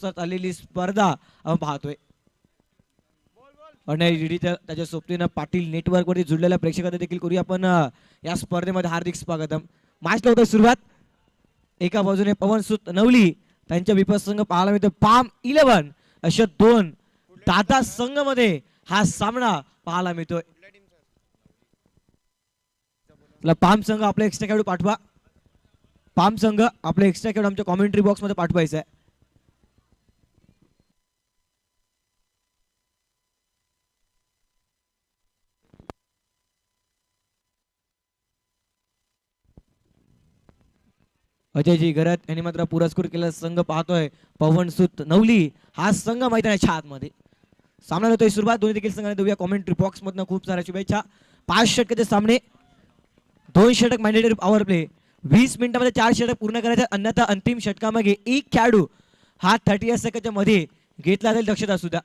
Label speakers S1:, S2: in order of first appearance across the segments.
S1: दिवसात आलेली स्पर्धा आपण पाहतोय आणि त्याच्या सोबतीनं पाटील नेटवर्क वरती जुळलेल्या प्रेक्षकांना देखील करूया आपण या स्पर्धेमध्ये हार्दिक स्वागतम. मॅचला होतं सुरुवात. एका बाजूने पवन सुत नवली त्यांच्या विपसंघ पाहायला मिळतो पाम 11 अशा दोन दादा संघ मध्ये हा सामना पाहायला मिळतोय. पाम संघ आपला एक्स्ट्रा खेळाडू पाठवा. पाम संघ आपला एक्स्ट्रा खेळाडू आमच्या कॉमेंट्री बॉक्स मध्ये पाठवायचा आहे. अजयजी गरत यांनी मात्र पुरस्कृत केलेला संघ पाहतोय पवन सुत नवली हा संघ मैदानाच्या आतमध्ये सामना होतोय सुरुवात. दोन्ही देखील संघाने देऊया कॉमेंट्री बॉक्स मधनं खूप साऱ्या शुभेच्छा. 5 षटकाचे सामने 2 षटक मॅन्डेटरी पॉवर प्ले 20 मिनिटांमध्ये 4 षटक पूर्ण करायचे अन्यथा अंतिम षटकामागे एक खेळाडू हा 30 सेकंडच्या मध्ये घेतला जाईल. दक्षता सुद्धा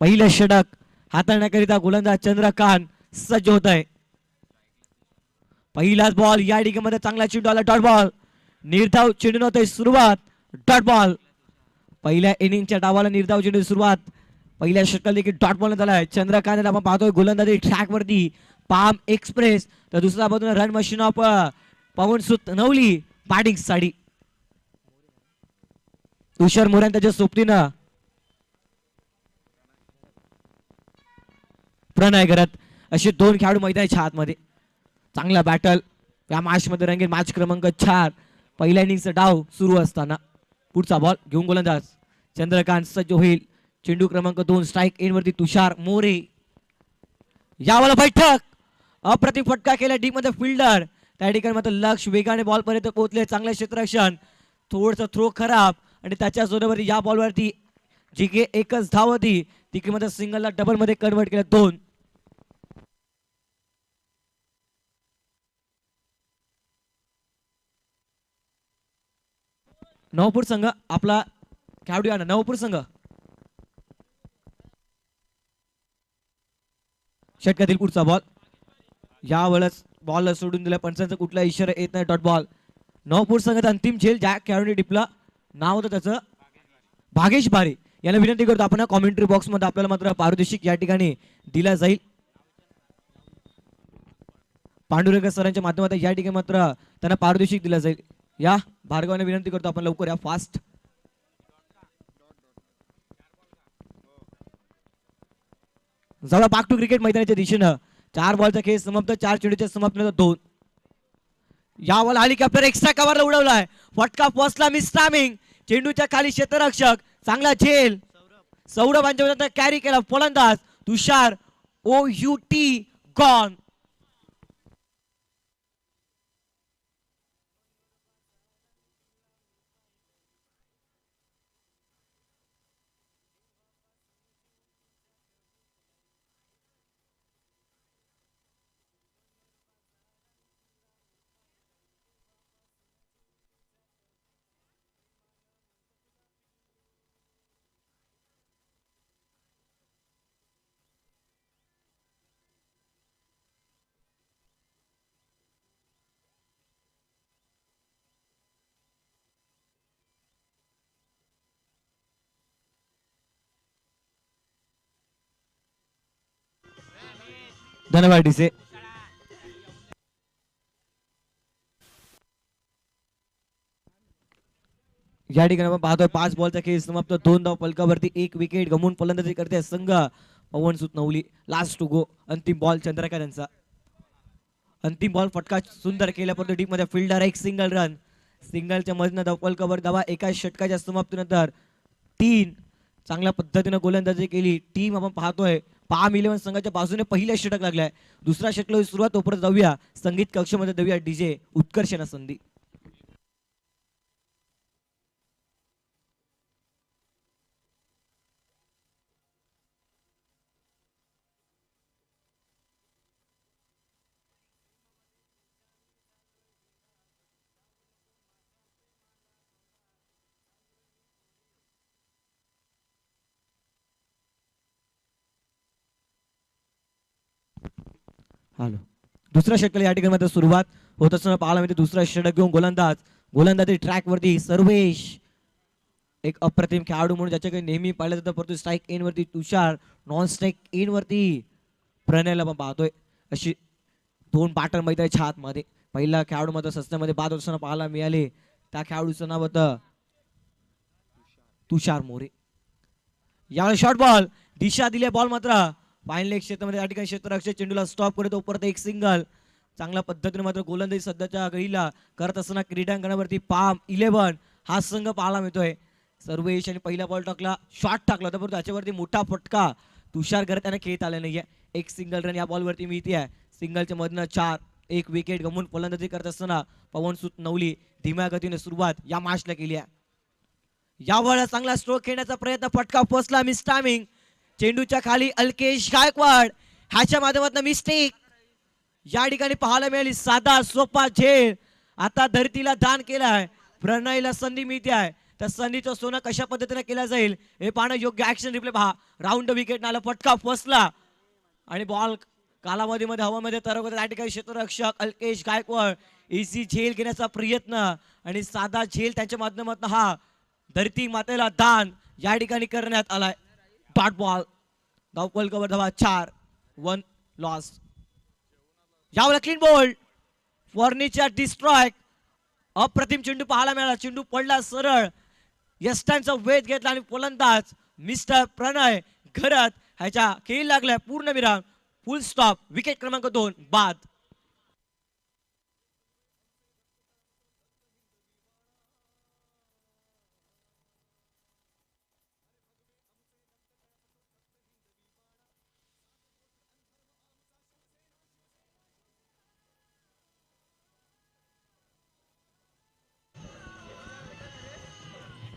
S1: पहिलं षटक हाताळण्याकरिता गोलंदाज चंद्रकांत सज्ज होत आहे. पहिलाच बॉल या ठिकाणी चांगला चेंडू आला डॉट बॉल. निर्धाव चेंडू होतोय सुरुवात डॉट बॉल. पहिल्या इनिंगच्या डावाला निर्धाव चेंडू सुरुवात. पहिल्या षटकाला देखील डॉट बॉल झालाय. चंद्रकांत आपण पाहतोय गोलंदाजी ट्रॅक वरती पाम एक्सप्रेस तर दुसऱ्या बाजूने रन मशीन ऑफ पवन सुत नवली बॅटिंग साठी तुषार मोरे त्याच्या सोबतीनं प्रणय करत असे दोन खेळाडू मैदानाच्या आतमध्ये. चांगला बॅटल या मॅच मध्ये रंगीत. मॅच क्रमांक 4 पहिल्या इनिंगचा डाव सुरू असताना पुढचा बॉल घेऊन गोलंदाज चंद्रकांत सज्ज होईल. चेंडू क्रमांक 2 स्ट्राईक एंड वरती तुषार मोरे. यावाला बैठक अप्रतिम फटका केला डीप मध्ये फिल्डर त्या ठिकाणी मात्र लक्ष वेगाने बॉल पर्यंत पोहोचले. चांगले क्षेत्ररक्षण थोडस थ्रो खराब आणि त्याच्या जोरावरती या बॉल वरती जी की एकच धाव होती ती मात्र सिंगलला डबल मध्ये कन्वर्ट केलं 2. नवपूर संघ आपला खेळाडू आहे. नवपूर संघ षटकातील पुढचा बॉल यावेळेस बॉल सोडून दिला. पंचांचा कुठला इशारा येत नाही. Dot ball. नवपूर संघात अंतिम झेल ज्या खेळाडूने टिपला नाव होतं त्याचं भागेश बारे. याला विनंती करतो आपण कॉमेंट्री बॉक्स मध्ये आपल्याला मात्र पारितोषिक या ठिकाणी दिला जाईल. पांडुरंग सरांच्या माध्यमातून या ठिकाणी मात्र त्यांना पारितोषिक दिला जाईल. या भार्गवाने विनंती करतो आपण लवकर या फास्ट. जवळ बॅक टू क्रिकेट मैदानाच्या दिशेनं 4 बॉलचा खेळ समाप्त. 4 चेंडूच्या समाप्त 2. यावर हेलिकॉप्टर एक्स्ट्रा कव्हरला उडवलाय. फटका पोहोचला मिस टायमिंग. चेंडूच्या खाली क्षेत्ररक्षक चांगला झेल सौरभ यांच्या कॅरी केला फलंदाज तुषार OUT गॉन. धन्यवाद डीसे. या ठिकाणी आपण पाहतोय 5 बॉलचा खेळ समाप्त. 2 धाव फलकावरती 1 विकेट गमवून फलंदाजी करते संघ पवन सुत नवली. Last to go. अंतिम बॉल चंद्रकांत यांचा. अंतिम बॉल फटका सुंदर केल्यापर्यंत डीप मध्ये फिल्डर एक सिंगल रन. सिंगलच्या मधनं धाव फलकावर धावा. एका षटकाच्या समाप्तीनंतर 3 चांगल्या पद्धतीने गोलंदाजी केली टीम. आपण पाहतोय पाम 11 संघाच्या बाजूने पहिल्या षटक लागलाय. दुसरा षटक सुरुवात तोपर्यंत जाऊया संगीत कक्षामध्ये देऊया डीजे उत्कर्षण संधी. हॅलो. दुसरा षटक या ठिकाणी सुरुवात होत असताना पाहायला मिळते. दुसरा षटक घेऊन गोलंदाज गोलंदाजी ट्रॅक वरती सर्वेश एक अप्रतिम खेळाडू म्हणून ज्याच्याकडे नेहमी पाहिलं जातं, परंतु स्ट्राईक एन वरती तुषार, नॉन स्ट्राईक एन वरती प्रणयला पण पाहतोय. अशी दोन बॅटर मैदानाच्या आतमध्ये पहिला खेळाडू मात्र सस्त्यामध्ये बाद होताना पाहायला मिळाले. त्या खेळाडूचं नाव होतं तुषार मोरे. यावेळी शॉर्ट बॉल दिशा दिली बॉल मात्र फायनल एक क्षेत्रामध्ये या ठिकाणी क्षेत्ररक्षक चेंडूला स्टॉप करतो. परत एक सिंगल. चांगल्या पद्धतीने मात्र गोलंदाजी सध्याच्या घडीला करत असताना क्रीडांगणावरती पाम 11 हा संघ पाहायला मिळतोय. सर्वेश आणि पहिला बॉल टाकला, शॉट टाकला होता, परंतु त्याच्यावरती मोठा फटका तुषार करत त्याने खेळत आला नाहीये. एक सिंगल रन या बॉलवरती मिळते. सिंगलच्या मधनं 4. एक विकेट गमून फलंदाजी करत असताना पवनसुत नवली धीम्या गतीने सुरुवात या मॅचला केली आहे. यावेळेला चांगला स्ट्रोक खेळण्याचा प्रयत्न, फटका फसला, मिस टायमिंग. चेंडूच्या खाली अल्केश गायकवाड ह्याच्या माध्यमातून मिस्टेक या ठिकाणी पाहायला मिळाली. साधा सोपा झेल आता धरतीला दान केलाय. प्रणयला संधी मिळते आहे, त्या संधीचं सोनं कशा पद्धतीने केलं जाईल हे पाहणं योग्य. ऍक्शन रिप्ले पहा. राऊंड विकेट नाला, फटका फसला आणि बॉल कालावधीमध्ये हवामध्ये तरंगत. त्या ठिकाणी क्षेत्ररक्षक अल्केश गायकवाड इझी झेल घेण्याचा प्रयत्न आणि साधा झेल त्यांच्या माध्यमातून हा धरती मातेला दान या ठिकाणी करण्यात आलाय. Dot ball. धावफलक कव्हर धावा 4. 1 लॉस. यावेळेला क्लीन बोल्ड. Furniture destroy. अप्रतिम चेंडू पाहायला मिळाला. चेंडू पडला सरळ. यष्टांचा वेध घेतला आणि फलंदाज मिस्टर प्रणय घरात ह्याच्या खेळ लागलाय. पूर्ण विराम. फुल स्टॉप. विकेट क्रमांक 2 बाद.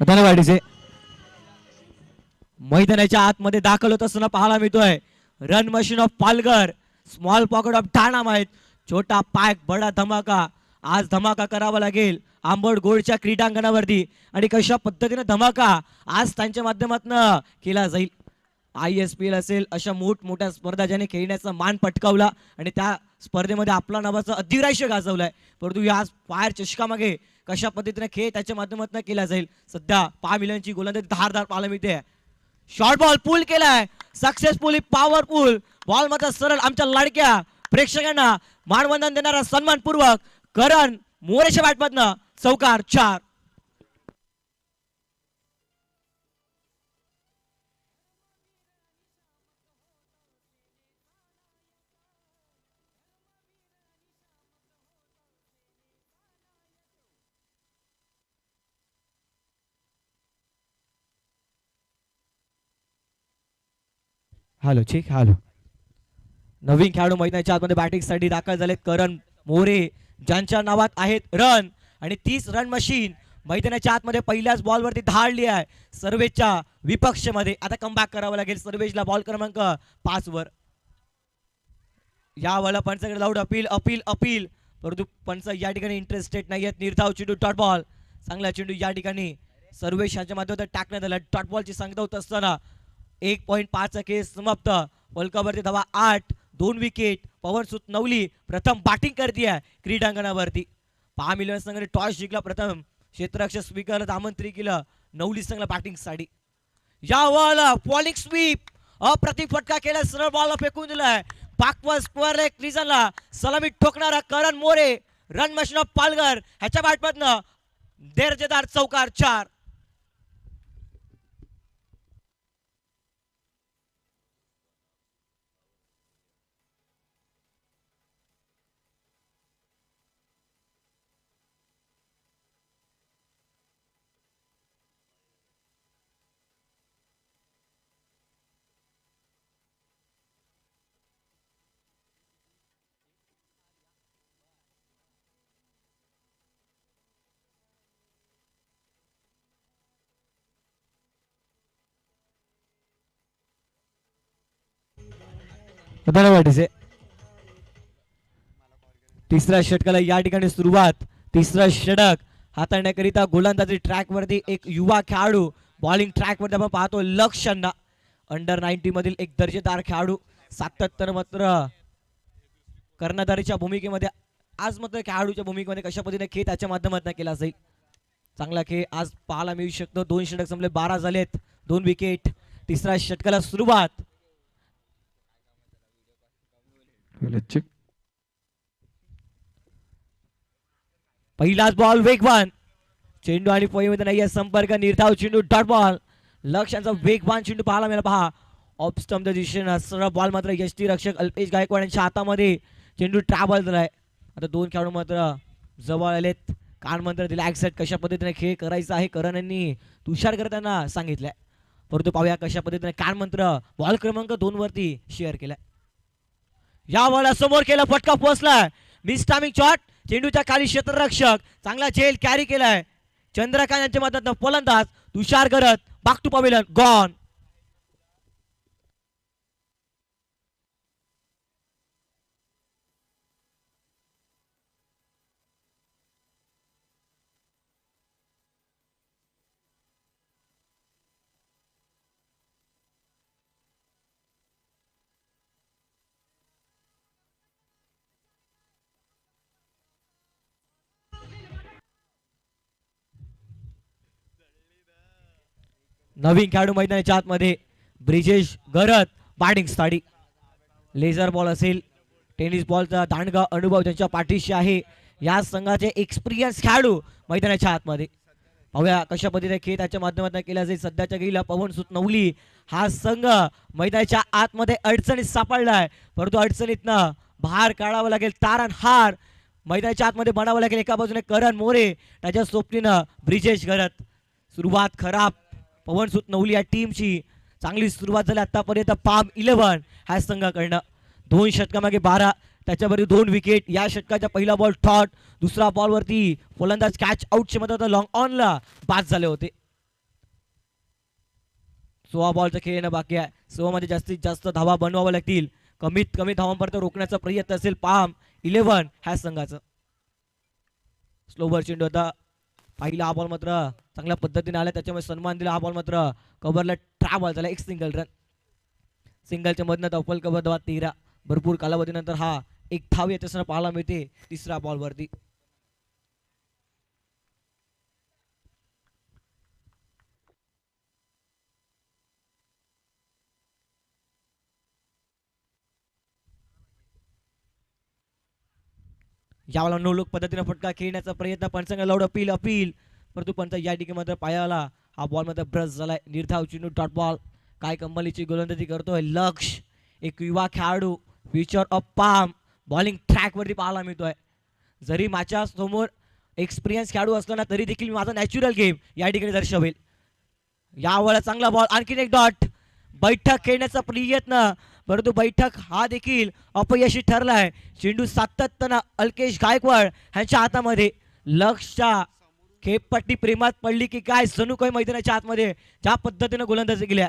S1: धन्यवाद. मैदानाच्या आतमध्ये दाखल होत असताना पाहायला मिळतोय run machine of Palghar, small pocket of dynamite, छोटा पायक बडा धमाका. आज धमाका करावा लागेल आंबड गोळच्या क्रीडांगणावरती आणि कशा पद्धतीने धमाका आज त्यांच्या माध्यमातून केला जाईल. ISPL असेल अशा मोठमोठ्या स्पर्धा ज्याने खेळण्याचा मान पटकावला आणि त्या स्पर्धेमध्ये आपला नावाचं अधिराज्य गाजवलंय, परंतु या फायर चषका मागे कशा पद्धतीने खेळ त्याच्या माध्यमातून केला जाईल. सध्या 5 मिलियनची गोलंदाजी धारदार पाहायला मिळते. शॉर्ट बॉल पुल केलाय सक्सेसफुली. पॉवरफुल बॉल मात्र सरळ आमच्या लाडक्या प्रेक्षकांना मानवंदन देणारा सन्मानपूर्वक करण मोरेच्या बॅटमधनं चौकार 4. हॅलो ठीक. हॅलो. नवीन खेळाडू मैदानाच्या आतमध्ये बॅटिंगसाठी दाखल झाले करण मोरे, ज्यांच्या नावात आहेत रन आणि 30 रन मशीन मैदानाच्या आतमध्ये पहिल्याच बॉलवरती धाडली आहे सर्वेशच्या विपक्षमध्ये. आता कमबॅक करावं लागेल सर्वेशला बॉल क्रमांक 5 वर. या वेळेला पंचाकडे लाऊड अपील अपील अपील, परंतु पंच या ठिकाणी इंटरेस्टेड नाही आहेत. निर्धाव चेंडू डॉट बॉल. चांगला चेंडू या ठिकाणी सर्वेश यांच्या माध्यमातून टाकण्यात आला. डॉट बॉलची संख्या होत असताना 1.5 केस समाप्त. वर्ल्ड धावा 8. 2 विकेट. पवनसुत नवली प्रथम बॅटिंग करते आहे क्रीडांगणावरती. 5 मिलियन संघाने टॉस जिंकला. प्रथम क्षेत्ररक्षक स्पीकरला आमंत्रित केलं नवली संघाला बॅटिंगसाठी. या वेळेला फॉलिंग स्वीप अप्रतिम फटका केला. सरळ बॉलला फेकून दिलाय. पाकवर स्क्वेअर लेग रिजनला सलामी ठोकणारा Karan More, run machine of Palghar ह्याच्या बॅटमधनं दर्जेदार चौकार 4. धन्यवाद. तिसऱ्या षटकाला या ठिकाणी सुरुवात. तिसरा षटक हाताळण्याकरिता गोलंदाजी ट्रॅक वरती एक युवा खेळाडू बॉलिंग ट्रॅक वरती आपण पाहतो लक्षण्णा. अंडर 19 मधील एक दर्जेदार खेळाडू. 77 मात्र कर्णधारीच्या भूमिकेमध्ये आज मात्र खेळाडूच्या भूमिकेमध्ये कशा पद्धतीने खेळ त्याच्या माध्यमातून केला जाईल. चांगला खेळ आज पाहायला मिळू शकतो. 2 षटक संपले, 12 झालेत, 2 विकेट. तिसऱ्या षटकाला सुरुवात. पहिलाच बॉल वेगवान चेंडू आणि पॉईंटमध्ये नाही संपर्क. निर्धाव चेंडू डॉट बॉल. लक्ष्यांचा वेगवान चेंडू पाहायला मिळाला. पहा ऑफ स्टंपच्या दिशेने सरळ बॉल मात्र यष्टी रक्षक अल्पेश गायकवाड यांच्या हातामध्ये चेंडू ट्रॅव्हल झालाय. आता 2 खेळाडू मात्र जवळ आलेत. कान मंत्र दिला ऍक्सेट कशा पद्धतीने खेळ करायचा आहे करण यांनी तुषार करताना सांगितलंय. परंतु पाहूया कशा पद्धतीने कान मंत्र बॉल क्रमांक 2 वरती शेअर केलाय. या बॉल समोर केला, फटका पोहोचलाय. Miss timing shot. चेंडूच्या खाली क्षेत्ररक्षक चांगला झेल कॅरी केलाय. चंद्रकांत यांच्या मदतीने फलंदाज तुषार करत बॅक टू पवेलियन गॉन. नवीन खेळाडू मैदानाच्या आतमध्ये ब्रिजेश गरत बॅटिंग स्टाडी. लेझर बॉल असेल, टेनिस बॉलचा दांडगा अनुभव त्यांच्या पाठीशी आहे. या संघाचे एक्सपिरियन्स खेळाडू मैदानाच्या आतमध्ये. पाहूया कशा पद्धतीने खेळ त्याच्या माध्यमातून केला जाईल. सध्याच्या गेला पवन सुतनवली हा संघ मैदानाच्या आतमध्ये अडचणीत सापडलाय, परंतु अडचणीतनं बाहेर काढावं लागेल. तारणहार मैदानाच्या आतमध्ये बनावं लागेल. एका बाजूने करण मोरे, त्याच्या सोबतीनं ब्रिजेश गरत. सुरुवात खराब पवन सुतनवली या टीमची. चांगली सुरुवात झाली आतापर्यंत पाम 11 ह्या संघाकडनं. 2 षटकामागे 12, त्याच्यावरती 2 विकेट. या षटकाचा पहिला बॉल ठॉट, दुसरा बॉल वरती फलंदाज कॅच आउटच्या मदत लॉंग ऑनला बाद झाले होते. 16 बॉलचा खेळ येणं बाकी आहे. 16 मध्ये जास्तीत जास्त धावा बनवाव्या लागतील. कमीत कमी धावांपर्यंत रोखण्याचा प्रयत्न असेल पाम 11 ह्या संघाचं. स्लोवर चेंडू होता. पहिला हा बॉल मात्र चांगल्या पद्धतीने आला, त्याच्यामुळे सन्मान दिला. हा बॉल मात्र कव्हरला ट्रॅव्हल झाला. एक सिंगल रन. सिंगलच्या मधनं डबल कव्हर दवा 13. भरपूर कालावधीनंतर हा एक धाव येत असताना पाहायला मिळते तिसऱ्या बॉल वरती. यावेळेला नो लुक पद्धतीने फटका खेळण्याचा प्रयत्न. पंचांग लाऊड अपील अपील, परंतु पंच या ठिकाणी मात्र पायाला हा बॉल मात्र ब्रश झालाय. निर्धाव चेंडू डॉट बॉल. काय कंपनीची गोलंदाजी करतोय लक्ष, एक युवा खेळाडू, future of palm. Bowling track वरती पाहायला मिळतोय. जरी माझ्या समोर एक्सपिरियन्स खेळाडू असला ना तरी देखील माझा नॅचरल गेम या ठिकाणी दर्शवेल. यावेळेला चांगला बॉल, आणखीन एक डॉट. बैठक खेळण्याचा प्रयत्न, परंतु बैठक हा देखील अपयशी ठरलाय. चेंडू सातत्यानं अल्केश गायकवाड ह्यांच्या हातामध्ये. लक्षच्या खेळपट्टी प्रेमात पडली की काय, जणू काही मैदानाच्या आतमध्ये ज्या पद्धतीने गोलंदाजी केल्या.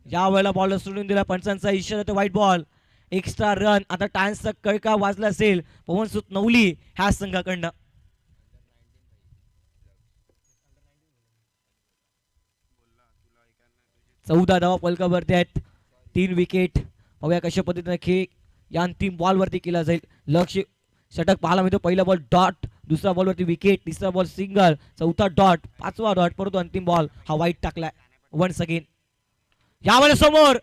S1: यावेळेला बॉल सोडून दिला. पंचांचा इशारा तो व्हाईट बॉल. Extra run. आता टाइम्सचा कळका वाजला असेल पवन सुतनवली ह्या संघाकडनं. चौदा धावा पलकावरती आहेत, 3 विकेट. पाहूया कशा पद्धतीने खेळ या अंतिम बॉल वरती केला जाईल. लक्ष षटक पाहायला मिळतो. पहिला बॉल डॉट, दुसरा बॉल वरती विकेट, तिसरा बॉल सिंगल, चौथा डॉट, पाचवा डॉट, परंतु अंतिम बॉल हा वाईट टाकलाय. वन्स अगेन यावेळेस समोर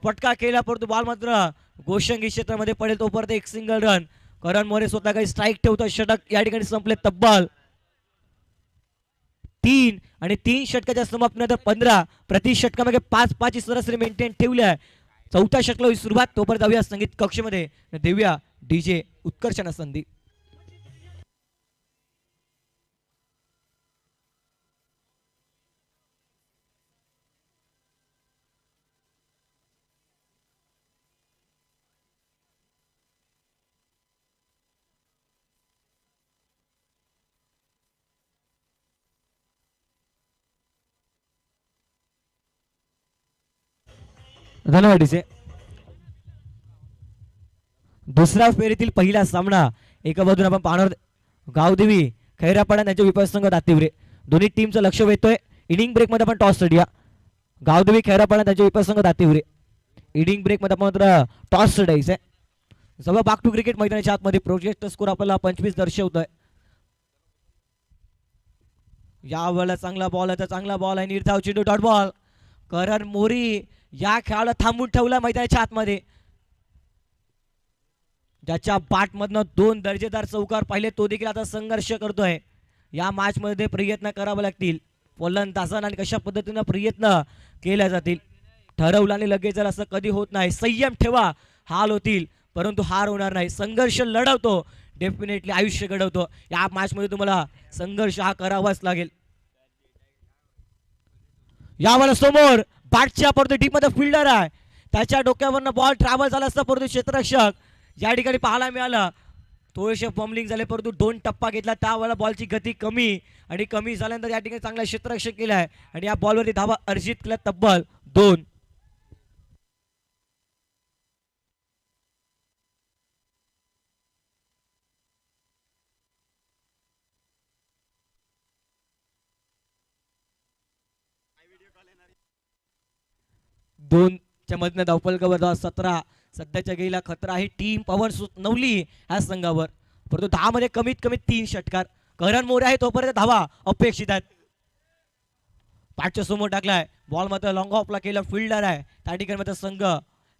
S1: फटका केला, परंतु बॉल मात्र गोशंगी क्षेत्रामध्ये पडेल. तोपर्यंत एक सिंगल रन. करण मोरे स्वतः काही स्ट्राईक ठेवतो. षटक या ठिकाणी संपले. तब्बल 3 आणि 3 षटकाच्या समाप्तीनंतर 15 प्रति षटकामागे 5-5 ची सरासरी मेंटेन ठेवली आहे. चौथ्या षटकाला सुरुवात. तोपर्यंत जाऊया संगीत कक्षमध्ये, देऊया डीजे उत्कर्षणा संधी. धन्यवाद डीजे. दुसऱ्या फेरीतील पहिला सामना एका बाजूने आपण पाहणार गावदेवी खैरापाडा त्यांच्या विपक्ष संघ दातिवरे. दोन्ही टीमचं लक्ष वेधतोय. इनिंग ब्रेक मध्ये आपण टॉस स्टडिया. गावदेवी खैरापाडा त्यांच्या विपक्ष संघ दातिवरे. इनिंग ब्रेक मध्ये आपण मात्र टॉस स्टडायचं आहे. सगळं बाक टू क्रिकेट मैदानाच्या आतमध्ये प्रोजेक्ट स्कोर आपल्याला 25 दर्शवतोय. यावेळेला चांगला बॉल आहे, चांगला बॉल आहे, निर्धाव चेंडू, डॉट बॉल. करण मोरी या खेळाला थांबून ठेवला मैदानाच्या आतमध्ये. ज्याच्या बॅटमधनं 2 दर्जेदार चौकार पाहिले तो देखील आता संघर्ष करतोय. या मॅच मध्ये प्रयत्न करावे लागतील फलंदाजांना आणि कशा पद्धतीने प्रयत्न केले जातील ठरवलं आणि लगेच जर असं कधी होत नाही. संयम ठेवा, हाल होतील परंतु हार होणार नाही. संघर्ष लढवतो डेफिनेटली आयुष्य घडवतो. या मॅच मध्ये तुम्हाला संघर्ष हा करावाच लागेल. यावेळेला समोर बॅटच्या परत डीप मध्ये फिल्डर आहे, त्याच्या डोक्यावरनं बॉल ट्रॅव्हल झाला असता परंतु क्षेत्ररक्षक या ठिकाणी पाहायला मिळालं. थोडेसे फॉर्मलिंग झाले परंतु 2 टप्पा घेतला, त्यावेळेला बॉलची गती कमी आणि कमी झाल्यानंतर या ठिकाणी चांगला क्षेत्ररक्षक केलाय आणि या बॉलवरती धावा अर्जित केल्या तब्बल 2. दोनच्या मधनं धावफलकावर 17 सध्याच्या गेला खतरा आहे. टीम पवन नवली ह्या संघावर परंतु 10 मध्ये कमीत कमी 3 षटकार. करण मोरे आहे तोपर्यंत धावा अपेक्षित आहेत. पाठच्या समोर टाकलाय बॉल मात्र लॉंग ऑफला केला, फिल्डर आहे त्या ठिकाणी मात्र संघ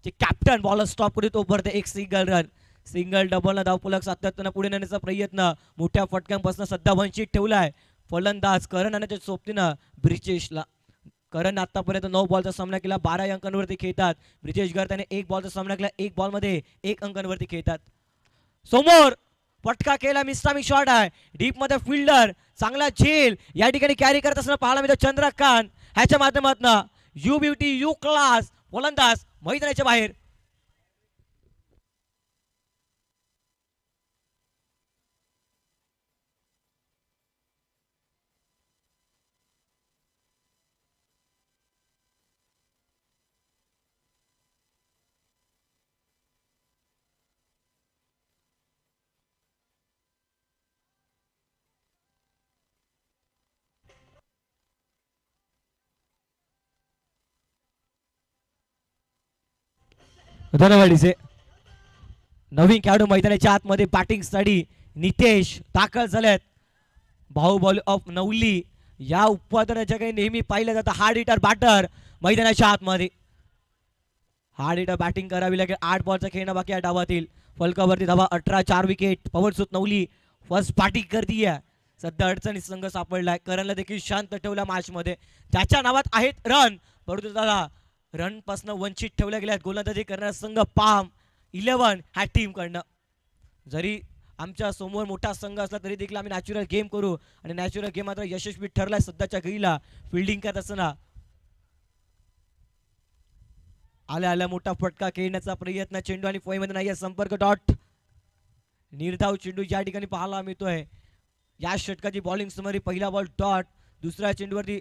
S1: जे कॅप्टन बॉल स्टॉप करू तोपर्यंत एक सिंगल रन, सिंगल डबल धावफलक सातत्यानं पुढे नेण्याचा प्रयत्न मोठ्या फटक्यांपासून सध्या वंचित ठेवलाय फलंदाज करण आणि त्याच्या सोबतीनं ब्रिजेशला. करण आतापर्यंत 9 बॉलचा सामना केला, 12 अंकांवरती खेळतात. ब्रिजेश घर त्याने 1 बॉलचा सामना केला, 1 बॉल मध्ये 1 अंकांवरती खेळतात. समोर पटका केला, मिस्टामिक शॉट आहे डीप मध्ये, फिल्डर चांगला झेल या ठिकाणी कॅरी करत असताना पाहायला मिळतो चंद्रकांत. ह्याच्या माध्यमातून यू ब्युटी यू क्लास फलंदाज मैदानाच्या बाहेर. धनवाडीचे नवीन खेळाडू मैदानाच्या आतमध्ये बॅटिंग साठी नितेश दाखल झालेत. बाहुबली ऑफ नवली या उत्पादनाच्या काही नेहमी पाहिलं जातं हार्ड हिटर बॅटर मैदानाच्या आतमध्ये. हार्ड हिटर बॅटिंग करावी लागेल. 8 बॉलचा खेळणं बाकी आहे डावातील. फलकावरती धावा 18, 4 wicket. Pawansut Navali first batting करतीये. सध्या अडचणीत संघ सापडलाय. करणला देखील शांत ठेवला मॅच मध्ये. त्याच्या नावात आहेत रन परंतु त्याला रन पासून वंचित ठेवल्या गेल्यात. गोलंदाजी करणारा संघ पाम 11 ह्या टीम कडनं. जरी आमच्या समोर मोठा संघ असला तरी देखील आम्ही नॅचरल गेम करू आणि नॅचरल गेम मात्र यशस्वी ठरलाय सध्याच्या घडीला. फिल्डिंग करत असताना आल्या आल्या मोठा फटका खेळण्याचा प्रयत्न, चेंडू आणि फळीमध्ये नाही संपर्क, डॉट. निर्धाव चेंडू या ठिकाणी पाहायला मिळतोय. या षटकाची बॉलिंग समरी पहिला बॉल डॉट, दुसऱ्या चेंडूवरती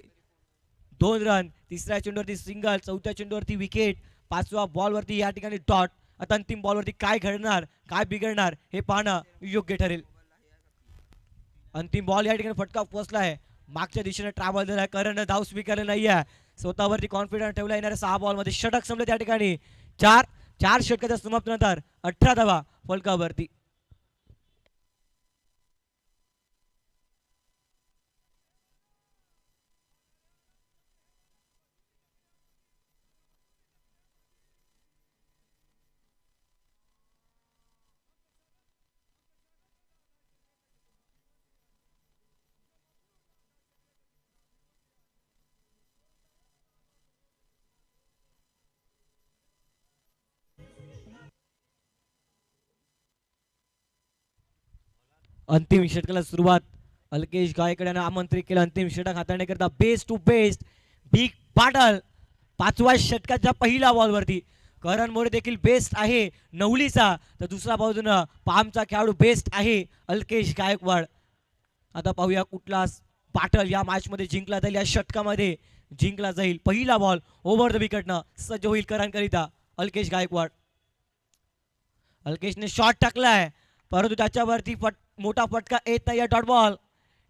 S1: 2 रन, तिसऱ्या चेंडूवरती सिंगल, चौथ्या चेंडूवरती विकेट, 5व्या बॉलवरती या ठिकाणी डॉट. आता अंतिम बॉलवरती काय घडणार काय बिघडणार हे पाहणं योग्य ठरेल. अंतिम बॉल या ठिकाणी फटका पोचलाय, मागच्या दिशेने ट्रॅव्हल झालाय. करण धाव स्वीकारले नाहीये, स्वतःवरती कॉन्फिडन्स ठेवला. येणाऱ्या 6 बॉल मध्ये षटक संपले त्या ठिकाणी. 4 षटकाच्या समाप्तीनंतर 18 धावा फलकावरती. अंतिम षटकाला सुरुवात अल्केश गायकवाडने आमंत्रित केलं. अंतिम षटक हाताळण्याकरता best to best big battle 5व्या षटकाच्या पहिल्या बॉलवरती. करण मोरे देखील बेस्ट आहे नवलीचा, तर दुसऱ्या बाजूनं पामचा खेळाडू बेस्ट आहे अल्केश गायकवाड. आता पाहूया कुठला बॅटल या मॅच मध्ये जिंकला जाईल, या षटकामध्ये जिंकला जाईल. पहिला बॉल ओव्हर द विकेटनं सज्ज होईल करणकरिता अल्केश गायकवाड. अल्केशने शॉट टाकलाय परंतु त्याच्यावरती मोठा फटका येत नाही. Dot ball.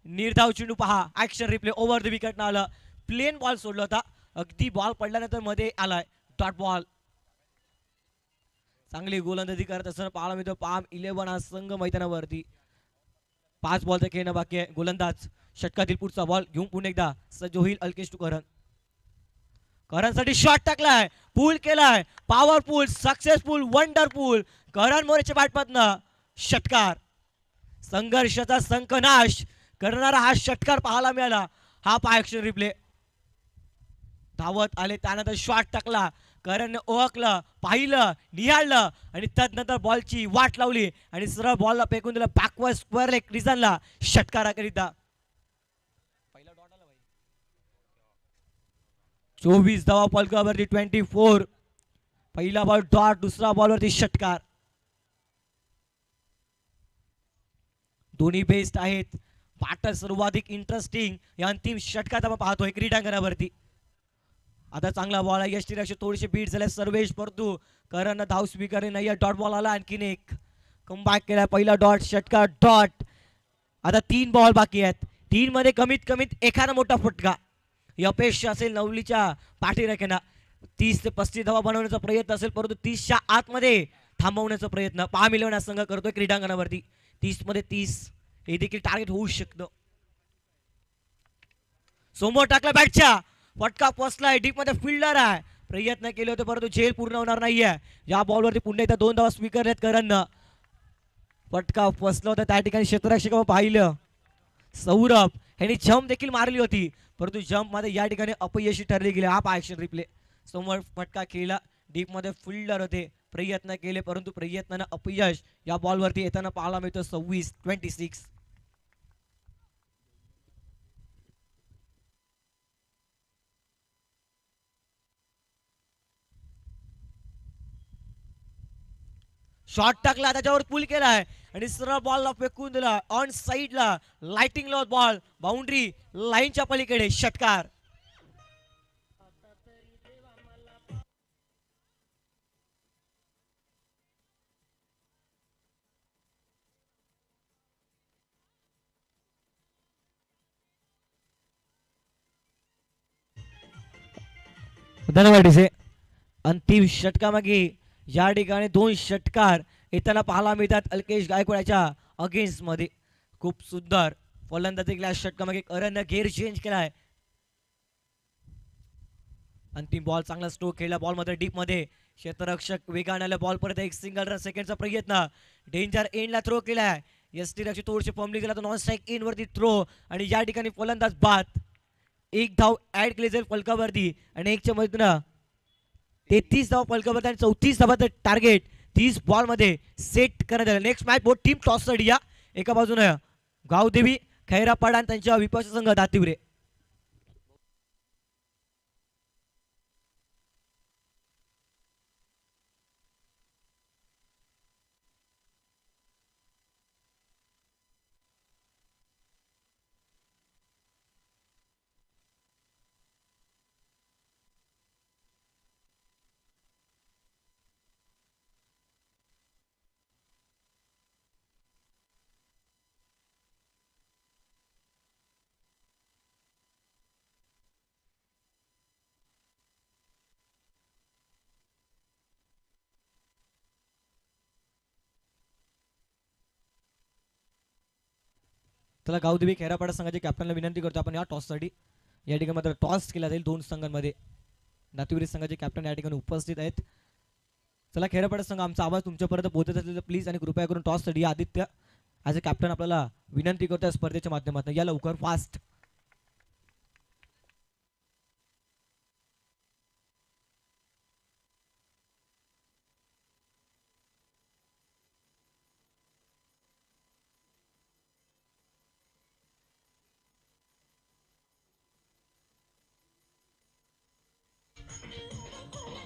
S1: निर्धाव चेंडू पहा, action replay over the wicket न आलं. प्लेन बॉल सोडला होता, अगदी बॉल पडल्यानंतर मध्ये आलाय. Dot ball. चांगली गोलंदाजी करत असताना पाहायला मिळतो पाम 11 हा संघ मैदानावरती. 5 बॉलचा खेळणं बाकी आहे. गोलंदाज षटकातील पुढचा बॉल घेऊन पुन्हा एकदा सज्ज होईल अल्केश टू करण. करणसाठी शॉट टाकलाय, पूल केलाय, पॉवरफुल, सक्सेसफुल, वंडरफुल. करण मोरेच्या बॅटमधनं षटकार. संघर्षाचा संकनाश करणारा हा षटकार पाहायला मिळाला. हा ॲक्शन रिप्ले. धावत आले त्यानंतर शॉट टाकला, करणने ओळखलं, पाहिलं, निहाळलं आणि त्यानंतर बॉलची वाट लावली आणि सरळ बॉलला फेकून दिलं बॅकवर्ड स्क्वेअर लेग रिझनला षटकाराकरिता. 24 धावा फलकावरती 24. पहिला बॉल डॉट, दुसरा बॉलवरती षटकार. दोन्ही बेस्ट आहेत. पाठ सर्वाधिक इंटरेस्टिंग या अंतिम षटकात आपण पाहतोय क्रीडांगणावरती. आता चांगला बॉल आहे, यष्टी रक्षक थोडेसे बीट झाले. सर्वेश परतू करण धाव स्वीकारले नाही. डॉट बॉल आला, आणखीन एक कमबॅक केला. पहिला डॉट, षटकार, डॉट. आता 3 बॉल बाकी आहेत. 3 मध्ये कमीत कमीत एखादा मोठा फटका ही अपेक्षा असेल नवलीच्या पाठीराख्यांना. 30 ते 35 धावा बनवण्याचा प्रयत्न असेल, परंतु 30च्या आतमध्ये थांबवण्याचा प्रयत्न पहा मिळवण्याचा संघ करतोय क्रीडांगणावरती. 30 मध्ये 30 हे देखील टार्गेट होऊ शकतं. समोर टाकला बॅटच्या, फटका पोचलाय, डीप मध्ये फिल्डर आहे. प्रयत्न केले होते परंतु झेल पूर्ण होणार नाहीये. या बॉलवरती पुन्हा एकदा 2 धावा स्वीकारल्यात करणनं. फटका फसला होता त्या ठिकाणी क्षेत्ररक्षक पाहिलं. सौरभ यांनी जम्प देखील मारली होती, परंतु जम्प मध्ये या ठिकाणी अपयशी ठरले गेले. हा ॲक्शन रिप्ले. समोर फटका केला, डीप मध्ये फिल्डर होते, प्रयत्न केले परंतु प्रयत्नानं अपयश या बॉलवरती येताना पाहायला मिळतं. 26-26. शॉट टाकला, त्याच्यावर पुल केलाय आणि सरळ बॉलला फेकून दिला ऑन साईडला. लाइटिंग लॉस बॉल, बाउंड्री लाईनच्या पलीकडे षटकार. धन्यवाद. अंतिम षटकामागे या ठिकाणी 2 षटकार येताना पाहायला मिळतात अल्केश गायकवाडच्या अगेन्स्ट मध्ये. खूप सुंदर फलंदाजी केल्या षटकामागे. करणनं गेअर चेंज केलाय. अंतिम बॉल चांगला स्ट्रोक खेळला, बॉल मध्ये डीप मध्ये क्षेत्ररक्षक वेगाने आला. बॉल परत एक सिंगल रन सेकंडचा प्रयत्न, डेंजर एंडला थ्रो केलाय. यष्टी रक्षक थोडीशी फॉर्मली गेला तर नॉन स्ट्राईक इन वरती थ्रो आणि या ठिकाणी फलंदाज बाद. 1 धाव ऍड केली जाईल फलकावरती आणि 1च्या मधनं 33 धाव फलकावरती आणि 34 धावाचं टार्गेट 30 बॉल मध्ये सेट करण्यात आलं. Next match both team toss साठी या. एका बाजूने गावदेवी खैरापाडा आणि त्यांच्या विपक्ष संघ दातिवरे. त्याला गावदेवी खैरापाडा संघाच्या कॅप्टनला विनंती करतो आपण या टॉससाठी. या ठिकाणी मात्र टॉस केला जाईल 2 संघांमध्ये. दातिवरी संघाचे कॅप्टन या ठिकाणी उपस्थित आहेत. चला खैरापाडा संघ, आमचा आवाज तुमच्यापर्यंत पोहोचत असेल तर प्लीज आणि कृपया करून टॉससाठी आदित्य ॲज अ कॅप्टन आपल्याला विनंती करतो या स्पर्धेच्या माध्यमातून. या लवकर, फास्ट.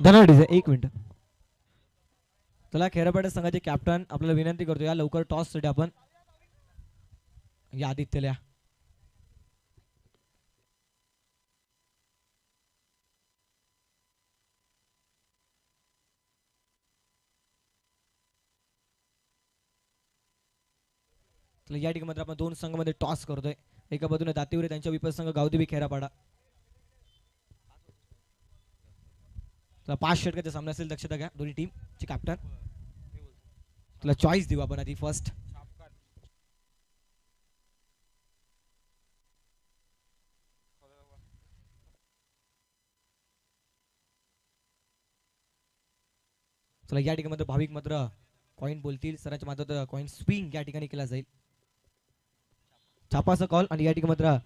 S1: धन्यवाद. 1 मिनिट. चला खैरापाडा संघाचे कॅप्टन आपल्याला विनंती करतो या लवकर टॉस साठी आपण. या आदित्यला या ठिकाणी मात्र आपण 2 संघांमध्ये टॉस करतोय. एका बाजूने दातिवरे त्यांच्या विपक्ष संघ गावदेवी खैरापाडा. 5 षटकाचा सामना असेल, दक्षता घ्या दोन्ही टीमचे कॅप्टन. तुला चॉईस देऊ आपण आधी फर्स्ट. चला या ठिकाणी मात्र भाविक मात्र कॉइन बोलतील. सरांच्या मात्र कॉइन स्विंग या ठिकाणी केला जाईल. छापाचा कॉल आणि या ठिकाणी मात्र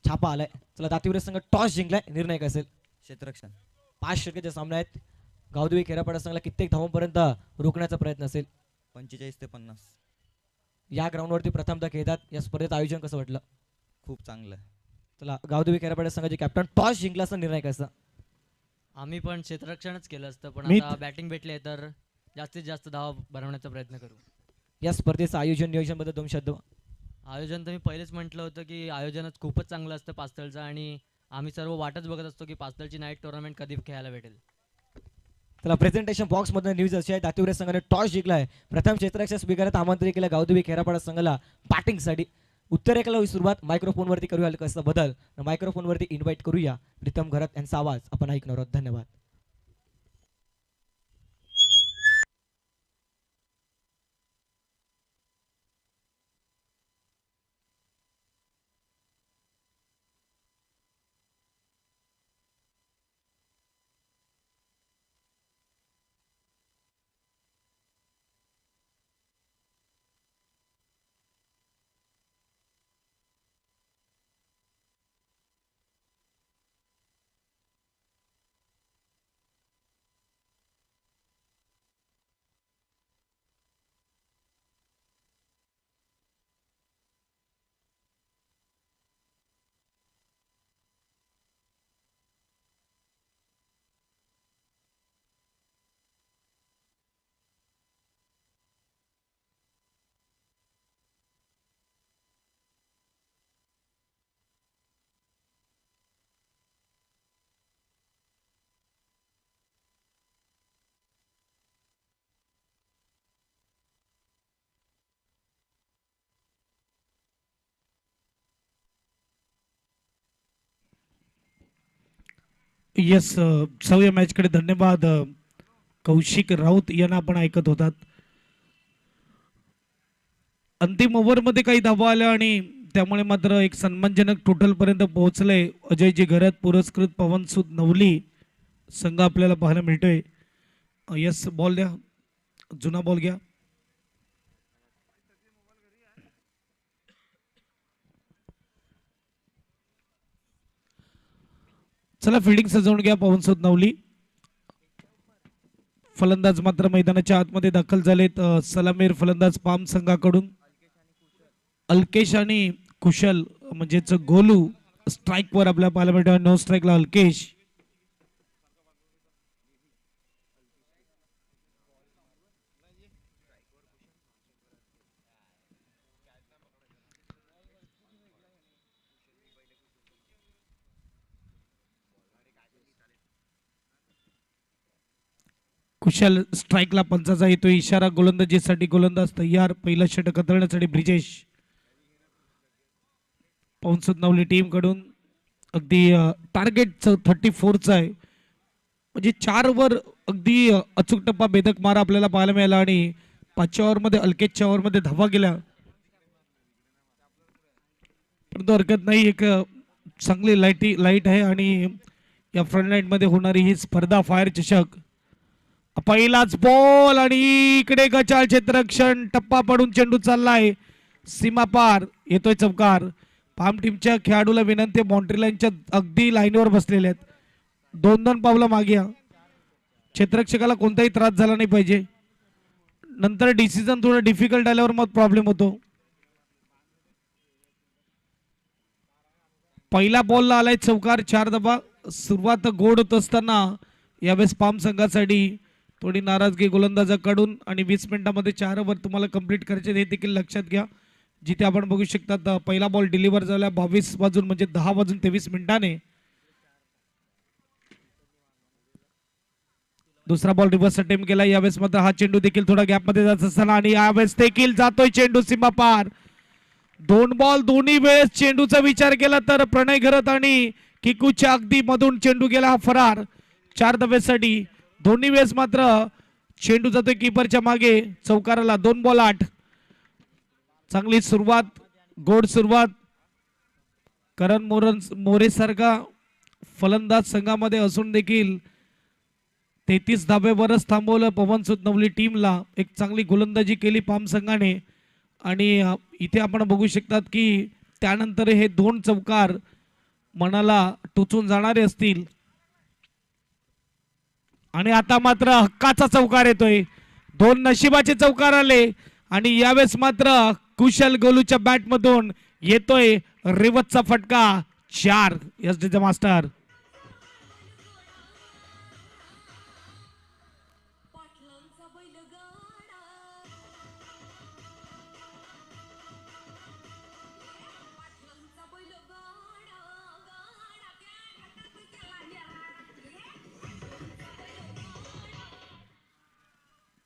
S1: छापा आलाय. चला दातीवर संघ टॉस जिंकलाय. निर्णय काय असेल?
S2: क्षेत्ररक्षण.
S1: 5 षटकांचे सामने आहेत. गावदेवी खेरापाडा संघाला कित्येक धावांपर्यंत रोखण्याचा प्रयत्न असेल.
S2: 45 ते 50.
S1: या ग्राउंडवरती प्रथमतः खेळतात. या स्पर्धेचं आयोजन कसं वाटलं?
S2: खूप चांगलं.
S1: चला गावदेवी खेरापाडा संघाचे कॅप्टन टॉस जिंकला असता निर्णय कसा?
S3: आम्ही पण क्षेत्ररक्षणच केलं असतं, पण
S4: मी
S3: आता बॅटिंग भेटले तर जास्तीत जास्त धावा बनवण्याचा प्रयत्न करू.
S1: या स्पर्धेचं आयोजन नियोजन बद्दल 2 शब्द.
S3: आयोजन तर मी पहिलेच म्हटलं होतं की आयोजनच खूपच चांगलं असतं पास्तळचं, आणि आम्ही सर्व वाटच बघत असतो की पास्तळची नाईट टुर्नामेंट कधी खेळायला भेटेल.
S1: चला प्रेझेंटेशन बॉक्स मध्ये न्यूज अशी आहे. दातीवर संघाने टॉस जिंकलाय. प्रथम क्षेत्ररक्षक स्वीकारत आमंत्रित केलं गावदेवी खेरापाडा संघाला बॅटिंगसाठी. उत्तरेकडला होई सुरुवात. मायक्रोफोन वरती करूया कसं बदल. मायक्रोफोन वरती इन्व्हाइट करूया प्रीतम घरात यांचा आवाज आपण ऐकणार आहोत. धन्यवाद.
S4: येस, सवय मॅचकडे धन्यवाद. कौशिक राऊत यांना आपण ऐकत होतात. अंतिम ओव्हरमध्ये काही धावा आल्या आणि त्यामुळे मात्र एक सन्मानजनक टोटल पर्यंत पोहोचले. अजयजी घरात पुरस्कृत पवनसुत नवली संघ आपल्याला पाहायला मिळतोय. येस, बॉल द्या, जुना बॉल घ्या. चला फिल्डिंग सजवून घ्या पवनसुत नवली. फलंदाज मात्र मैदानाच्या आतमध्ये दाखल झालेत. सलामीर फलंदाज पाम संघाकडून. अल्केश आणि कुशल म्हणजेच गोलू स्ट्राईक वर आपल्या पाहायला मिळतोय. नो स्ट्राईकला अल्केश. कुशल स्ट्राईकला पंचाचा येतो इशारा. गोलंदाजीसाठी गोलंदाज तयार. पहिला षटक हाताळण्यासाठी ब्रिजेश. पवनसुत नवली टीम कडून अगदी टार्गेट 34चा आहे. म्हणजे 4 वर अगदी अचूक टप्पा भेदक मारा आपल्याला पाहायला मिळाला आणि 5व्या ओव्हरमध्ये अल्केशच्या ओव्हरमध्ये धावा गेल्या. परंतु हरकत नाही, एक चांगली लाईट आहे आणि या फ्रंट लाईन मध्ये होणारी ही स्पर्धा फायर चषक. पहिलाच बॉल आणि इकडे गचाळ क्षेत्ररक्षण. टप्पा पडून चेंडू चाललाय सीमा पार. येतोय चौकार. पाम टीमच्या खेळाडूला विनंती, बाउंड्री लाईनच्या अगदी लाईनवर बसलेले आहेत. 2-2 पावलं मागे या. क्षेत्ररक्षकाला कोणताही त्रास झाला नाही पाहिजे. नंतर डिसिजन थोडं डिफिकल्ट आल्यावर मग प्रॉब्लेम होतो. पहिला बॉलला आलाय चौकार. 4 धावा. सुरुवात गोड होत असताना यावेळेस पाम संघासाठी थोडी नाराजगी गोलंदाजाकडून आणि 20 मिनिटांमध्ये 4 ओव्हर तुम्हाला कंप्लीट करायचे हे देखील लक्षात घ्या. जिथे आपण बघू शकता पहिला बॉल डिलिव्हर झाला 22 वाजून म्हणजे 10 वाजून 23 मिनिटांने. दुसरा बॉल रिव्हर्स अटेम्प्ट केला. यावेळेस मात्र हा चेंडू देखील थोडा गॅप मध्ये जात असताना आणि यावेळेस देखील जातोय चेंडू सीमा पार. 2 बॉल दोन्ही वेळेस चेंडूचा विचार केला तर प्रणय घरत आणि किकूच्या अगदी मधून चेंडू गेला हा फरार 4 धावेसाठी. दोन्ही वेळेस मात्र चेंडू जातोय कीपरच्या मागे चौकाराला. 2 बॉल 8. चांगली सुरुवात, गोड सुरुवात. करण मोरे सारखा फलंदाज संघामध्ये असून देखील 33 धाब्यावरच थांबवलं पवन सूद नवली टीमला. एक चांगली गोलंदाजी केली पाम संघाने आणि इथे आपण बघू शकतात की त्यानंतर हे 2 चौकार मनाला टोचून जाणारे असतील. आणि आता मात्र हक्काचा चौकार येतोय. 2 नशिबाचे चौकार आले आणि यावेळेस मात्र कुशल गोलूच्या बॅट मधून येतोय रिवतचा फटका. 4 एसडीचे मास्टर.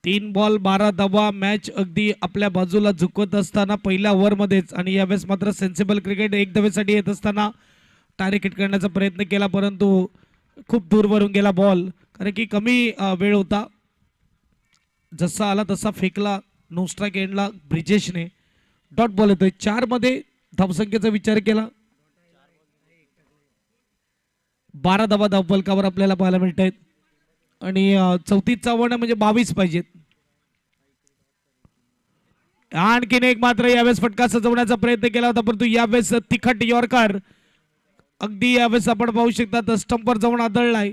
S4: तीन बॉल 12 धावा. मॅच अगदी आपल्या बाजूला झुकवत असताना पहिल्या ओव्हरमध्येच आणि यावेळेस मात्र सेन्सिबल क्रिकेट एक धावेसाठी येत असताना टार्गेट हिट करण्याचा प्रयत्न केला परंतु खूप दूरवरून गेला बॉल कारण की कमी वेळ होता. जसा आला तसा फेकला. नो स्ट्राईक एंडला ब्रिजेशने. डॉट बॉल येतोय. 4 मध्ये धावसंख्येचा विचार केला. 12 धावा धावफलकावर आपल्याला पाहायला मिळत आहेत आणि 34 चव्हाण म्हणजे 22 पाहिजेत. आणखीन एक मात्र यावेळेस फटका सजवण्याचा प्रयत्न केला होता परंतु यावेळेस तिखट यॉर्कर अगदी यावेळेस आपण पाहू शकता स्टंपवर जाऊन आदळलाय.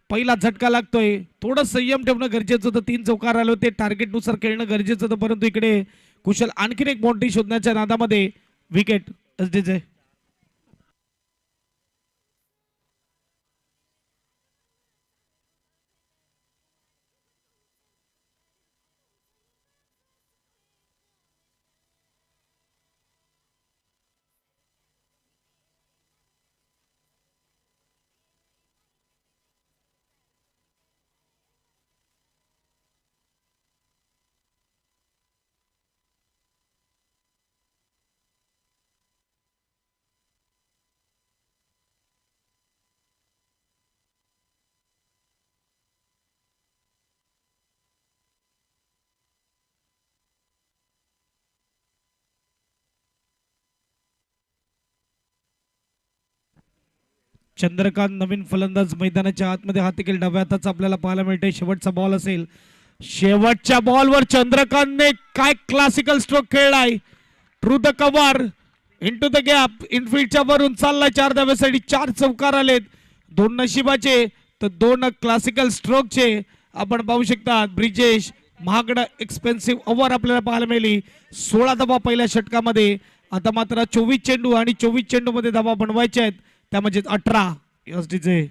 S4: पहिला झटका लागतोय. थोडं संयम ठेवणं गरजेचं होतं. 3 चौकार आले होते. टार्गेटनुसार खेळणं गरजेचं होतं परंतु इकडे कुशल आणखीन एक बाउंड्री शोधण्याच्या नादामध्ये विकेट एसडीचे. चंद्रकांत नवीन फलंदाज मैदानाच्या आतमध्ये हात देखील डाव्या हाताचा आपल्याला पाहायला मिळते. शेवटचा बॉल असेल. शेवटच्या बॉलवर चंद्रकांतने काय क्लासिकल स्ट्रोक खेळलाय. Through the cover into the gap. इनफिल्डच्या वरून चाललाय 4 धाव्यासाठी. 4 चौकार आलेत. 2 नशिबाचे तर 2 क्लासिकल स्ट्रोकचे आपण पाहू शकता. ब्रिजेश महागडं एक्सपेन्सिव्ह ओव्हर आपल्याला पाहायला मिळाली. 16 धावा पहिल्या षटकामध्ये. आता मात्र 24 चेंडू आणि 24 चेंडू मध्ये धावा बनवायच्या आहेत. त्या म्हणजे 18 एसडीचे.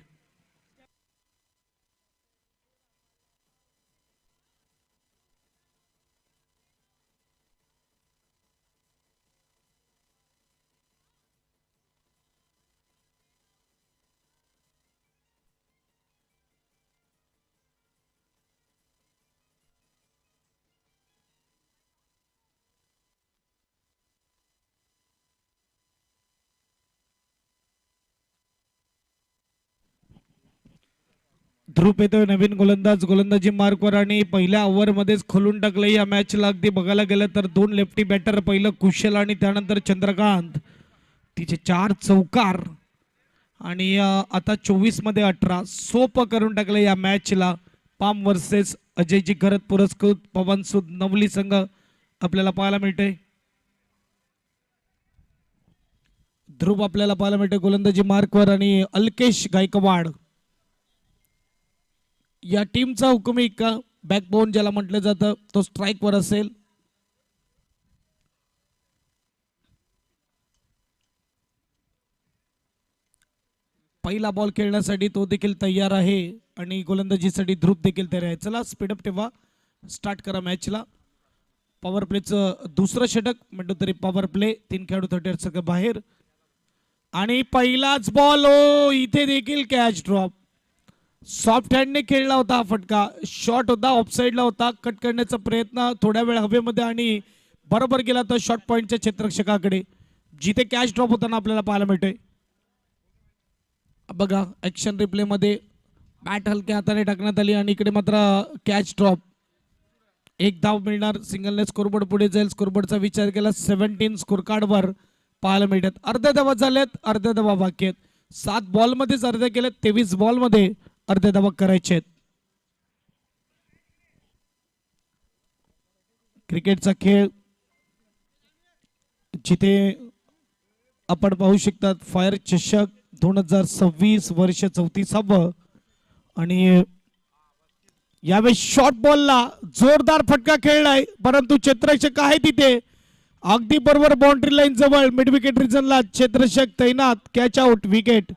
S4: ध्रुप येतोय नवीन गोलंदाज. गोलंदाजी मार्कवर आणि पहिल्या ओव्हर मध्येच खोलून टाकलं या मॅचला. अगदी बघायला गेलं तर 2 लेफ्टी बॅटर. पहिलं कुशल आणि त्यानंतर चंद्रकांत. तिचे 4 चौकार आणि आता 24 मध्ये 18 सोपं करून टाकलं या मॅचला. पाम वर्सेस अजयजी करत पुरस्कृत पवन सूद नवली संघ आपल्याला पाहायला मिळते. ध्रुव आपल्याला पाहायला मिळते गोलंदाजी मार्कवर आणि अल्केश गायकवाड या टीमचा हुकुमी का बॅकबोन ज्याला म्हटलं जातं तो स्ट्राइक वर असेल. पहिला बॉल खेळण्यासाठी तो देखील तयार आहे आणि गोलंदाजीसाठी ध्रुव देखील तयार आहे. चला स्पीडअप ठेवा. स्टार्ट करा मॅचला. पॉवर प्लेचं दुसरं षटक म्हणतो तरी पॉवर प्ले. 3 खेळाडू 30 सगळं बाहेर आणि पहिलाच बॉल. ओ इथे देखील कॅच ड्रॉप. सॉफ्ट हँडने खेळला होता हा फटका. शॉट होता. ऑफसाईडला होता. कट करण्याचा प्रयत्न थोड्या वेळ हवेमध्ये आणि बरोबर गेला तर शॉर्ट पॉइंटच्या क्षेत्ररक्षकाकडे जिथे कॅच ड्रॉप होताना आपल्याला पाहायला मिळतोय. बघा ऍक्शन रिप्ले मध्ये बॅट हलक्या हाताने टाकण्यात आली आणि इकडे मात्र कॅच ड्रॉप. 1 धाव मिळणार. सिंगलने स्कोरबोर्ड पुढे जाईल. स्कोरबोर्डचा विचार केला 17 स्कोर कार्डवर पाहायला मिळतात. अर्ध्या धावा झाल्यात. अर्ध्या धावा बाकी आहेत. 7 बॉल मध्येच अर्ध्या केल्यात. 23 बॉल मध्ये अर्ध्या धावा करायचे आहेत. क्रिकेटचा खेळ जिथे आपण पाहू शकतात फायर चषक 2026 वर्ष 34व आणि यावेळेस शॉर्ट बॉलला जोरदार फटका खेळलाय परंतु क्षेत्ररक्षक आहे तिथे अगदी बरोबर बाउंड्री लाईन जवळ मिड विकेट रिजनला क्षेत्ररक्षक तैनात catch out wicket.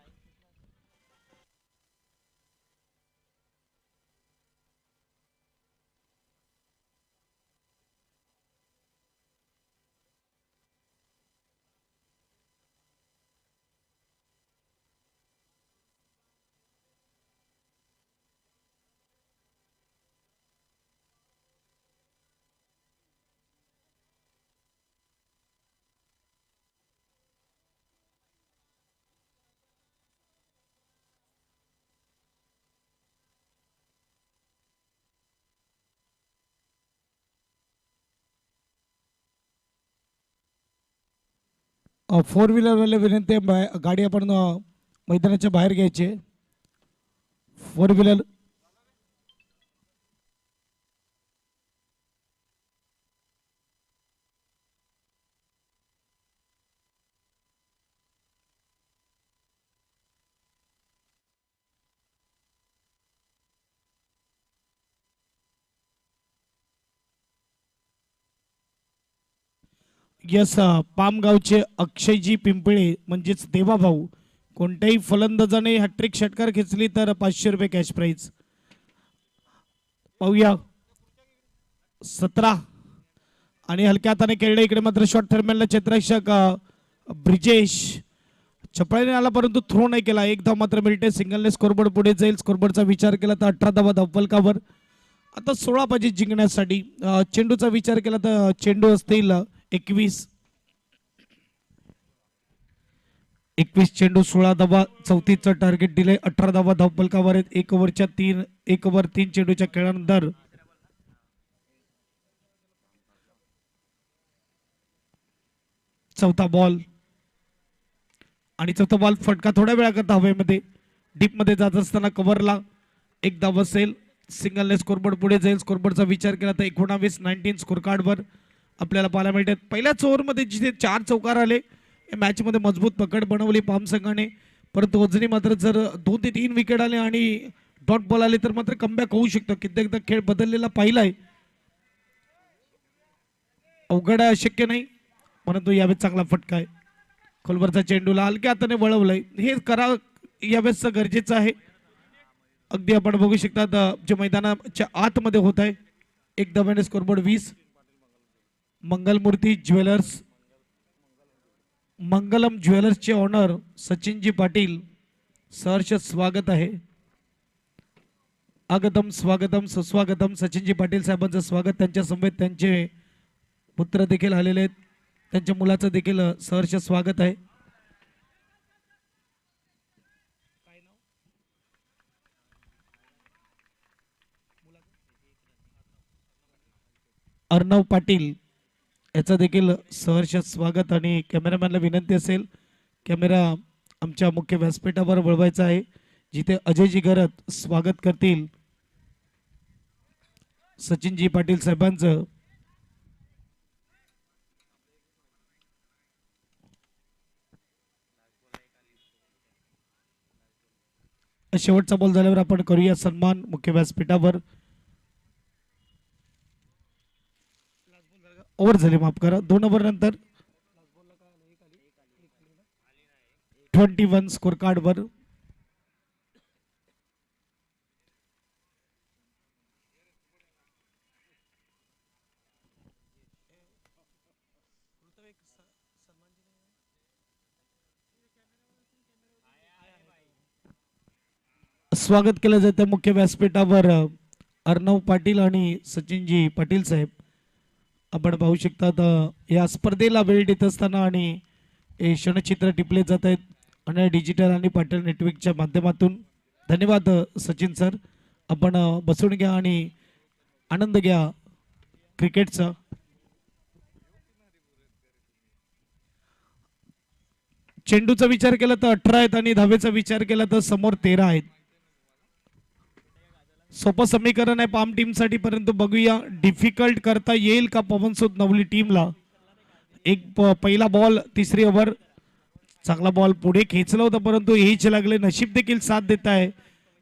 S4: Four wheeler वाले विनंती आहे, गाडी आपण मैदानाच्या बाहेर घ्यायची. फोर व्हीलर यस पामगावचे अक्षयजी पिंपळे म्हणजेच देवाभाऊ कोणत्याही फलंदाजाने हॅट्रिक षटकार खेचली तर 500 रुपये कॅश प्राइज. पाहूया 17 आणि हलक्या हाताने खेळले इकडे मात्र शॉर्ट थर्मॅनला क्षेत्ररक्षक ब्रिजेश चपळाने आला परंतु थ्रो नाही केला. एक धाव मात्र मिळते सिंगलने स्कोरबोर्ड पुढे जाईल. स्कोरबोर्डचा विचार केला तर 18 धावा धावफलकावर. आता 16 पाहिजे जिंकण्यासाठी. चेंडूचा विचार केला तर चेंडू असतील 21 चेंडू 16 धावा 34चं टार्गेट दिले. 18 धावा धावफलकावर आहेत. एक ओव्हर 3 चेंडूच्या खेळानंतर चौथा बॉल आणि चौथा बॉल फटका थोड्या वेळाकरता हवेमध्ये डीप मध्ये जात असताना कव्हरला एक धाव असेल. सिंगलने स्कोरबोर्ड पुढे जाईल. स्कोरबोर्डचा विचार केला तर 19 स्कोर कार्डवर आपल्याला पाहायला मिळतात. पहिल्याच ओव्हरमध्ये जिथे 4 चौकार आले या मॅच मध्ये मजबूत पकड बनवली पाम संघाने परंतु अजूनही मात्र जर 2 ते 3 विकेट आले आणि डॉट बॉल आले तर मात्र कमबॅक होऊ शकतो. कित्येकदा खेळ बदललेला पाहिलाय. अवघड आहे अशक्य नाही परंतु यावेळेस चांगला फटका आहे. खोलवरचा चेंडूला हलक्या हाताने वळवलंय हे करा यावेळेस गरजेचं आहे. अगदी आपण बघू शकता जे मैदानाच्या आतमध्ये होत आहे. एक धाव्याने स्कोरबोर्ड 20. मंगलमूर्ती ज्वेलर्स मंगलम ज्वेलर्सचे ऑनर सचिनजी पाटील सहर्ष स्वागत आहे. आगतम स्वागतम सुस्वागतम. सचिनजी पाटील साहेबांचं स्वागत. त्यांच्या समवेत त्यांचे पुत्र देखील आलेले आहेत. त्यांच्या मुलाचं देखील सहर्ष स्वागत आहे. अर्णव पाटील याचं देखील सहर्ष स्वागत आणि कॅमेरामॅनला विनंती असेल कॅमेरा आमच्या मुख्य व्यासपीठावर वळवायचा आहे जिथे अजयजी गरत स्वागत करतील सचिनजी पाटील साहेबांचं. शेवटचा बॉल झाल्यावर आपण करूया सन्मान मुख्य व्यासपीठावर. ओव्हर झाले माफ करा. 2 ओव्हर नंतर 21 स्कोर कार्डवर स्वागत केलं जातं मुख्य व्यासपीठावर अर्णव पाटील आणि सचिनजी पाटील साहेब. आपण पाहू शकता या स्पर्धेला वेळ देत असताना आणि हे क्षणचित्र टिपले जात आहेत आणि डिजिटल आणि पाटील नेटवर्कच्या माध्यमातून. धन्यवाद सचिन सर. आपण बसून घ्या आणि आनंद घ्या क्रिकेटचा. चेंडूचा विचार केला तर 18 आहेत आणि धावेचा विचार केला तर समोर 13 आहेत. सोपं समीकरण आहे पाम टीमसाठी, परंतु बघूया डिफिकल्ट करता येईल का पवन सूद नवली टीमला. पहिला बॉल तिसरी ओव्हर, चांगला बॉल पुढे खेचला होता परंतु एज लागले, नशीब देखील साथ देत आहे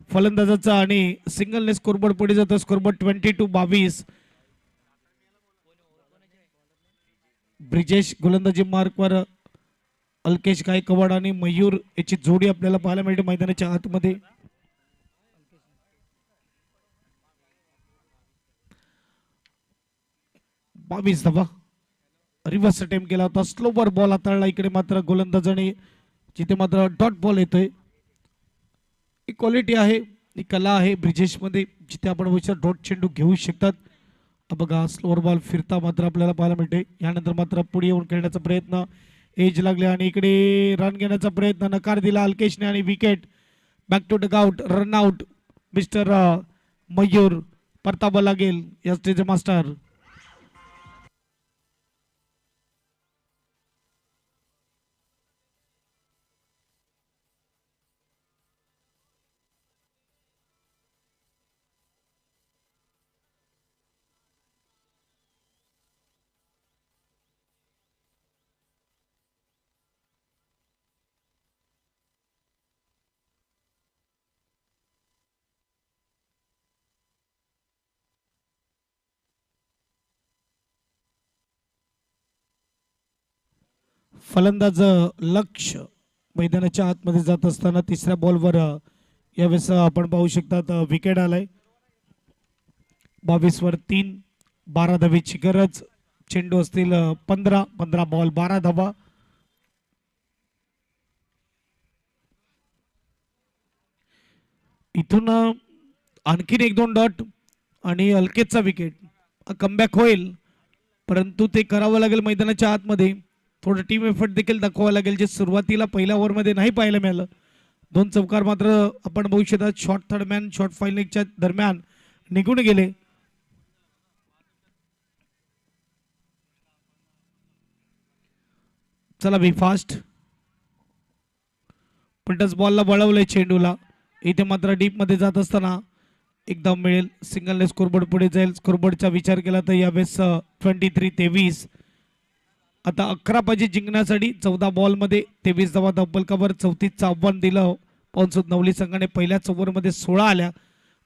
S4: फलंदाजाचा आणि सिंगलने स्कोरबोर्ड पुढे जातो. स्कोरबोर्ड 22-22. ब्रिजेश गोलंदाजी मार्कवर, अल्केश गायकवाड आणि मयूर याची जोडी आपल्याला पाहायला मिळते मैदानाच्या आतमध्ये. बावीस धावा. रिव्हर्स अटेम्प्ट केला होता, स्लोवर बॉल हाताळला इकडे मात्र गोलंदाजाने, जिथे मात्र डॉट बॉल येतोय. ही क्वालिटी आहे, ही कला आहे ब्रिजेश मध्ये, जिथे आपण विचार डॉट चेंडू घेऊ शकतात. बघा स्लोअर बॉल फिरता मात्र आपल्याला पाहायला मिळते. यानंतर मात्र पुढे येऊन खेळण्याचा प्रयत्न, एज लागले आणि इकडे रन घेण्याचा प्रयत्न, नकार दिला अल्केशने आणि wicket. Back to dugout, run out mister Mayur. परतावा लागेल या स्टेज मास्टर. फलंदाज लक्ष मैदानाच्या आतमध्ये जात असताना तिसऱ्या बॉलवर यावेळेस आपण पाहू शकतात विकेट आलाय. 22 वर 3, 12 धावेची गरज. चेंडू असतील 15 बॉल 12 धावा. इथून आणखीन 1-2 डॉट आणि अल्केशचा विकेट. कमबॅक होईल परंतु ते करावं लागेल मैदानाच्या आतमध्ये. थोडं टीम एफर्ट देखील दाखवावं लागेल, जे सुरुवातीला पहिल्या ओव्हरमध्ये नाही पाहायला मिळालं. 2 चौकार मात्र आपण बघू शकता शॉर्ट थर्ड मॅन शॉर्ट फायनलच्या दरम्यान निघून गेले. चला बी फास्ट. पलटस बॉलला वळवलंय चेंडूला. इथे मात्र डीप मध्ये जात असताना एकदम मिळेल. सिंगलने स्कोरबोर्ड पुढे जाईल. स्कोरबोर्डचा विचार केला तर यावेळेस 23-23. आता 11 पाहिजे जिंकण्यासाठी. 14 बॉल मध्ये 23 धावा धब्बलकावर. 34चं आव्हान दिलं पवनसूद नवली संघाने. पहिल्याच ओव्हरमध्ये 16 आल्या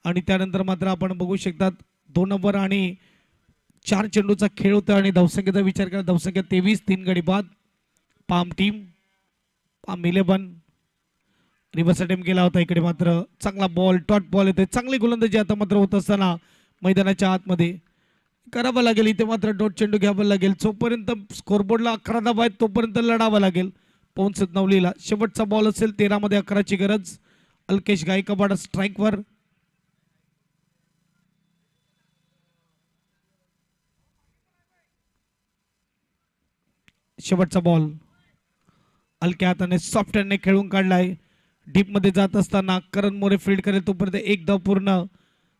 S4: आणि त्यानंतर मात्र आपण बघू शकतात 2 ओव्हर आणि 4 चेंडूचा खेळ होता आणि धावसंख्येचा विचार केला. धावसंख्या 23, 3 गडी बाद. Palm team, palm 11 reverse attempt केला होता. इकडे मात्र चांगला बॉल टॉट बॉल येतोय. चांगली गोलंदाजी आता मात्र होत असताना मैदानाच्या आतमध्ये करावं लागेल. इथे मात्र डॉट चेंडू घ्यावं लागेल. जोपर्यंत स्कोरबोर्डला 11 धावा आहेत तोपर्यंत लढावं लागेल पवनसूद नवलीला. शेवटचा बॉल असेल 13 मध्ये 11ची गरज. अल्केश गायकवाड स्ट्राईकवर. शेवटचा बॉल हलक्या हाताने सॉफ्ट हँडने खेळून काढलाय. डीप मध्ये जात असताना करण मोरे फील्ड करेल तोपर्यंत 1 धाव पूर्ण.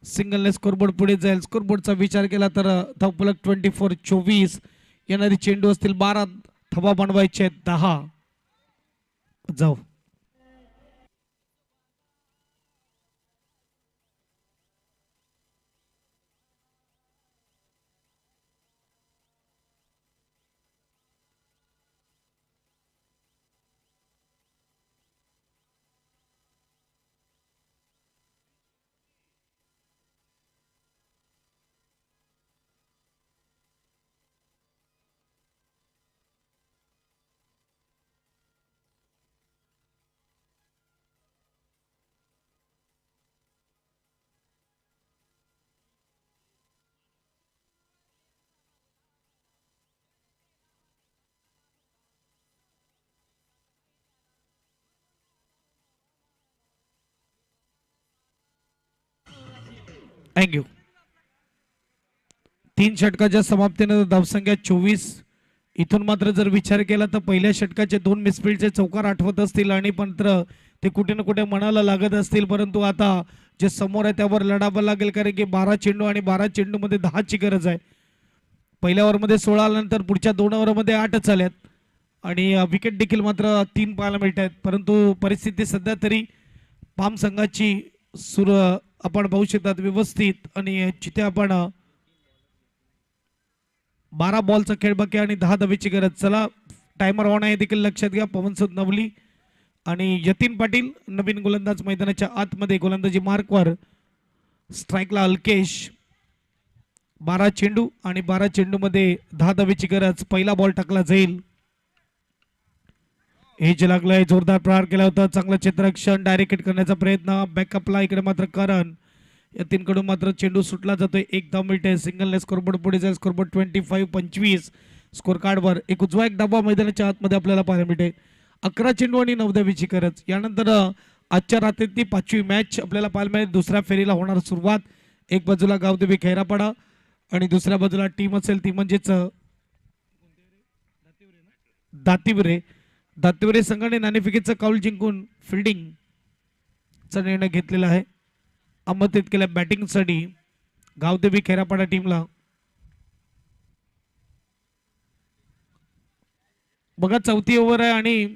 S4: सिंगलने स्कोरबोर्ड पुढे जाईल. स्कोरबोर्डचा विचार केला तर धावफलक 24-24. येणारी चेंडू असतील 12 धावा बनवायचे 10. जाऊ थँक्यू. 3 षटकाच्या समाप्तीनंतर धावसंख्या 24. इथून मात्र जर विचार केला तर पहिल्या षटकाचे 2 मिसफील्डचे चौकार आठवत असतील आणि मात्र ते कुठे ना कुठे मनाला लागत असतील, परंतु आता जे समोर आहे त्यावर लढावं लागेल कारण की 12 चेंडू आणि 12 चेंडूमध्ये 10ची गरज आहे. पहिल्या ओव्हरमध्ये 16 आल्यानंतर पुढच्या 2 ओव्हरमध्ये 8च आल्यात आणि विकेट देखील मात्र 3 पाहायला मिळत आहेत. परंतु परिस्थिती सध्या तरी पाम संघाची आपण पाहू शकतात व्यवस्थित आणि जिथे आपण 12 बॉलचा खेळ बाकी आणि 10 धावेची गरज. चला टायमर ऑन आहे देखील लक्षात घ्या. पवनसुत नवली आणि यतीन पाटील नवीन गोलंदाज मैदानाच्या आतमध्ये गोलंदाजी मार्कवर. स्ट्राईकला अल्केश. 12 चेंडू आणि 12 चेंडू मध्ये 10 धावेची गरज. पहिला बॉल टाकला जाईल. एज लागलाय. जोरदार प्रहार केला होता. चांगलं क्षेत्ररक्षण डायरेक्ट हिट करण्याचा प्रयत्न. बॅकअपला इकडे मात्र करण. यतीनकडून मात्र चेंडू सुटला जातोय. 1 धाव मिळते. सिंगलने स्कोरबोर्ड पुढे जाईल. स्कोरबोर्ड 25-25 स्कोर कार्डवर. एक उजवा एक डावा मैदानाच्या आतमध्ये आपल्याला पाहायला मिळते. 11 चेंडू आणि 9 धावेची गरज. यानंतर आजच्या रात्रीतली 5वी मॅच आपल्याला पाहायला मिळेल. दुसऱ्या फेरीला होणार सुरुवात. एक बाजूला गावदेवी खैरापाडा आणि दुसऱ्या बाजूला टीम असेल ती म्हणजेच दातिवरे संघाने नाणेफेकीचं कौल जिंकून फिल्डिंगचा निर्णय घेतलेला आहे. आमंत्रित केलं बॅटिंगसाठी गावदेवी खैरापाडा टीमला. बघा 4थी ओव्हर आहे आणि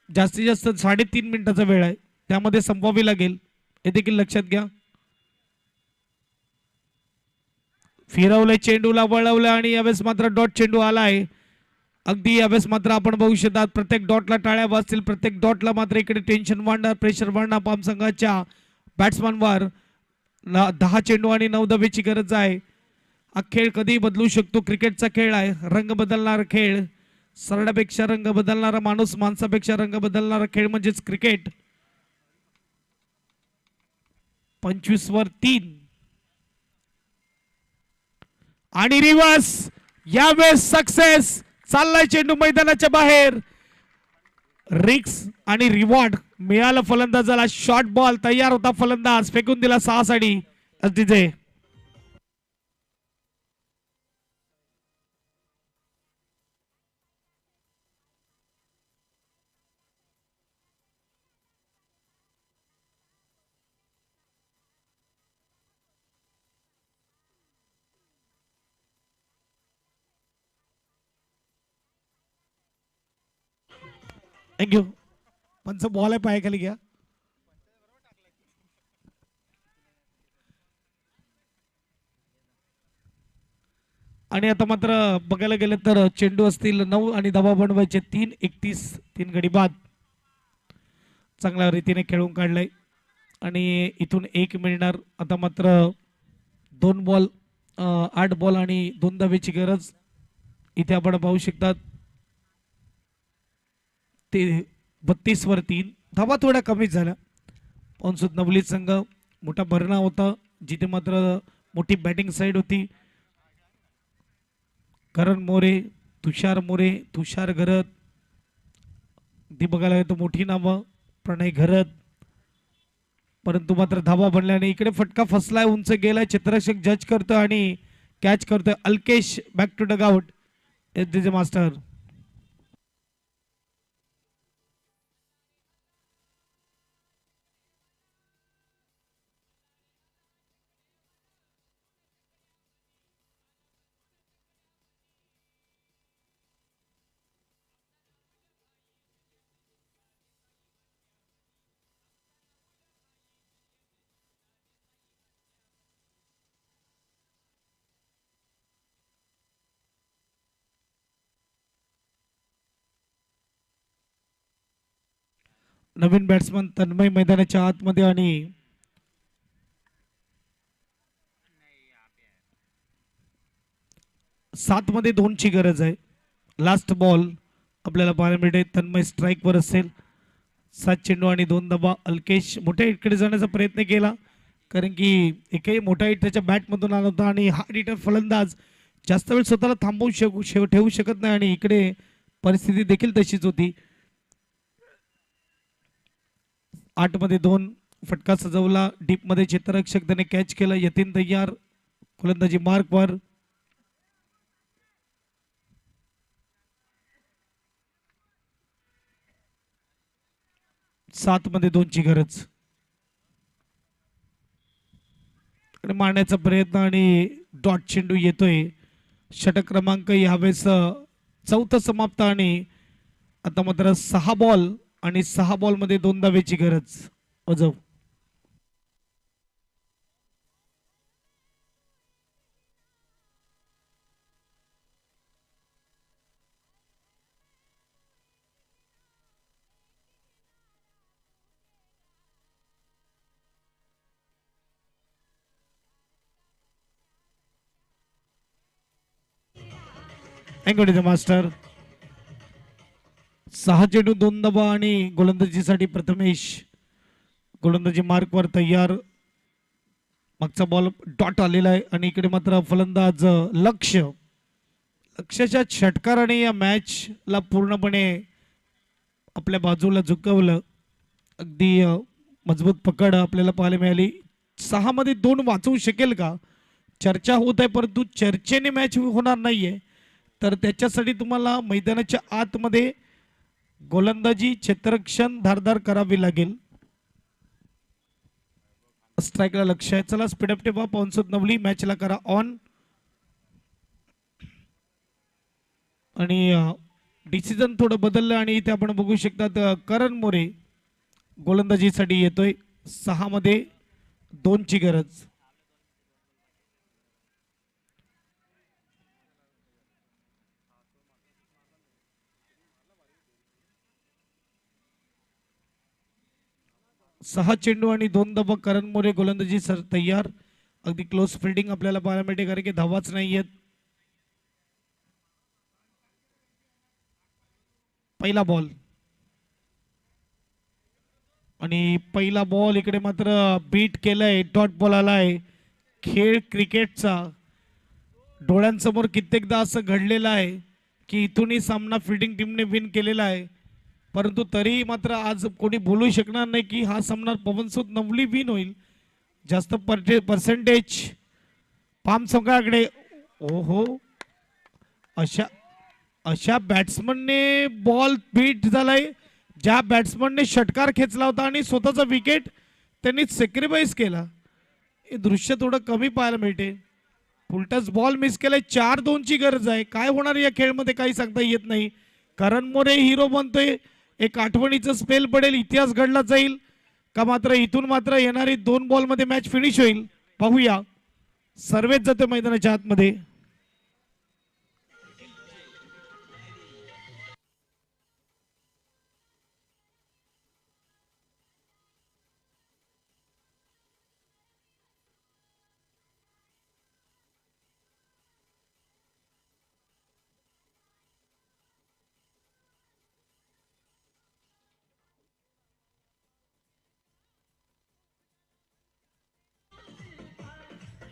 S4: जास्तीत जास्त 3.5 मिनिटाचा वेळ आहे. त्यामध्ये संपवावी लागेल हे देखील लक्षात घ्या. फिरवलंय चेंडूला वळवलं आणि यावेळेस मात्र डॉट चेंडू आलाय. अगदी यावेळेस मात्र आपण बघू शकतात प्रत्येक डॉटला टाळ्या वाजतील. प्रत्येक डॉटला मात्र इकडे टेन्शन वाढणार प्रेशर वाढणार पाम संघाच्या बॅट्समॅनवर. 10 चेंडू आणि 9 धावेची गरज आहे. हा खेळ कधी बदलू शकतो. क्रिकेटचा खेळ आहे. रंग बदलणारा खेळ. सरड्यापेक्षा रंग बदलणारा माणूस माणसापेक्षा रंग बदलणारा खेळ म्हणजेच क्रिकेट. 25 वर 3 आणि रिव्हर्स. यावेळेस सक्सेस. चाललाय चेंडू मैदानाच्या बाहेर. रिक्स आणि रिवॉर्ड मिळालं फलंदाजाला. शॉर्ट बॉल तयार होता. फलंदाज फेकून दिला 6 साठी. SDJ thank you. पंच बॉल आहे पायाखाली घ्या. आणि आता मात्र बघायला गेलं तर चेंडू असतील 9 आणि धावा बनवायचे 3:31. 3 गडी बाद. चांगल्या रीतीने खेळून काढलाय आणि इथून 1 मिळणार. आता मात्र 2 बॉल 8 बॉल आणि 2 धावेची गरज. इथे आपण पाहू शकतात ते 32 वर 3 धावा थोड्या कमी झाल्या. पवनसुत नवली संघ मोठा भरणा होता जिथे मात्र मोठी बॅटिंग साईड होती. करण मोरे, तुषार मोरे, तुषार घरत, ती बघायला गेलं तर मोठी नावं प्रणय घरत. परंतु मात्र धावा बनल्याने इकडे फटका फसलाय. उंच गेलाय. चित्ररक्षक जज करतो आणि कॅच करतोय. Alkesh back to dugout. SDJ master. नवीन बॅट्समन तन्मय मैदानाच्या आतमध्ये आणि सात मध्ये 2 ची गरज आहे. लास्ट बॉल आपल्याला पाहायला मिळते. तन्मय स्ट्राईक वर असेल. 7 चेंडू आणि 2 धावा. अल्केश मोठ्या हिटकडे जाण्याचा प्रयत्न केला कारण की एकही मोठा हिट त्याच्या बॅटमधून आला होता आणि हार्ड हिटर फलंदाज जास्त वेळ स्वतःला थांबवू ठेवू शकत नाही आणि इकडे परिस्थिती देखील तशीच होती. 8 मध्ये 2 फटका सजवला. डीप मध्ये क्षेत्ररक्षक त्याने कॅच केलं. यतीन तयार गोलंदाजी मार्कवर. सात मध्ये 2 ची गरज आणि मारण्याचा प्रयत्न आणि डॉट चेंडू येतोय. षटक क्रमांक यावेळेस 4था समाप्त आणि आता मात्र 6 बॉल आणि 6 बॉल मध्ये 2 धावेची गरज. अजब थँक्यू मास्टर. 6 चेंडू 2 धावा आणि गोलंदाजीसाठी प्रथमेश गोलंदाजी मार्कवर तयार. मागचा बॉल डॉट आलेला आहे आणि इकडे मात्र फलंदाज लक्षच्या षटकाराने या मॅचला पूर्णपणे आपल्या बाजूला झुकवलं. अगदी मजबूत पकड आपल्याला पाहायला मिळाली. 6 मध्ये 2 वाचवू शकेल का चर्चा होत आहे, परंतु चर्चेने मॅच होणार नाहीये. तर त्याच्यासाठी तुम्हाला मैदानाच्या आतमध्ये गोलंदाजी क्षेत्ररक्षण धारदार करावी लागेल. स्ट्राईकला लक्ष आहे. चला स्पीडअप टेपा पाऊनसोत नवली मॅचला करा ऑन. आणि डिसिजन थोडं बदललं आणि इथे आपण बघू शकतात करण मोरे गोलंदाजीसाठी येतोय. 6 मध्ये 2 ची गरज. सहा चेंडू आणि 2 धावा करण मोरे गोलंदाजी सर तयार. अगदी क्लोज फिल्डिंग आपल्याला पाहायला मिळते कारण की धावाच नाहीयेत. पहिला बॉल आणि पहिला बॉल इकडे मात्र बीट केलंय. डॉट बॉल आलाय. खेळ क्रिकेटचा डोळ्यांसमोर कित्येकदा असं घडलेलं आहे की इथूनही सामना फिल्डिंग टीमने विन केलेला आहे, परंतु तरी मात्र आज कोणी बोलू शकणार नाही की हा सामना पवनसुत नवली विन होईल. जास्त पर्सेंटेज पाम संघाकडे. ओहो, अशा बॅट्समनने बॉल बीट झालाय ज्या बॅट्समनने षटकार खेचला होता आणि स्वतःचा विकेट त्यांनी सॅक्रिफाईस केला. हे दृश्य थोडं कमी पाहायला मिळते. उलटच बॉल मिस केलाय. 4-2 ची गरज आहे. काय होणार या खेळमध्ये काही सांगता येत नाही. करण मोरे हिरो बनतोय. एक आठवणीचं स्पेल पडेल. इतिहास घडला जाईल का मात्र इथून मात्र येणारी 2 बॉल मध्ये मॅच फिनिश होईल पाहूया. सर्वेच जाते मैदानाच्या आतमध्ये.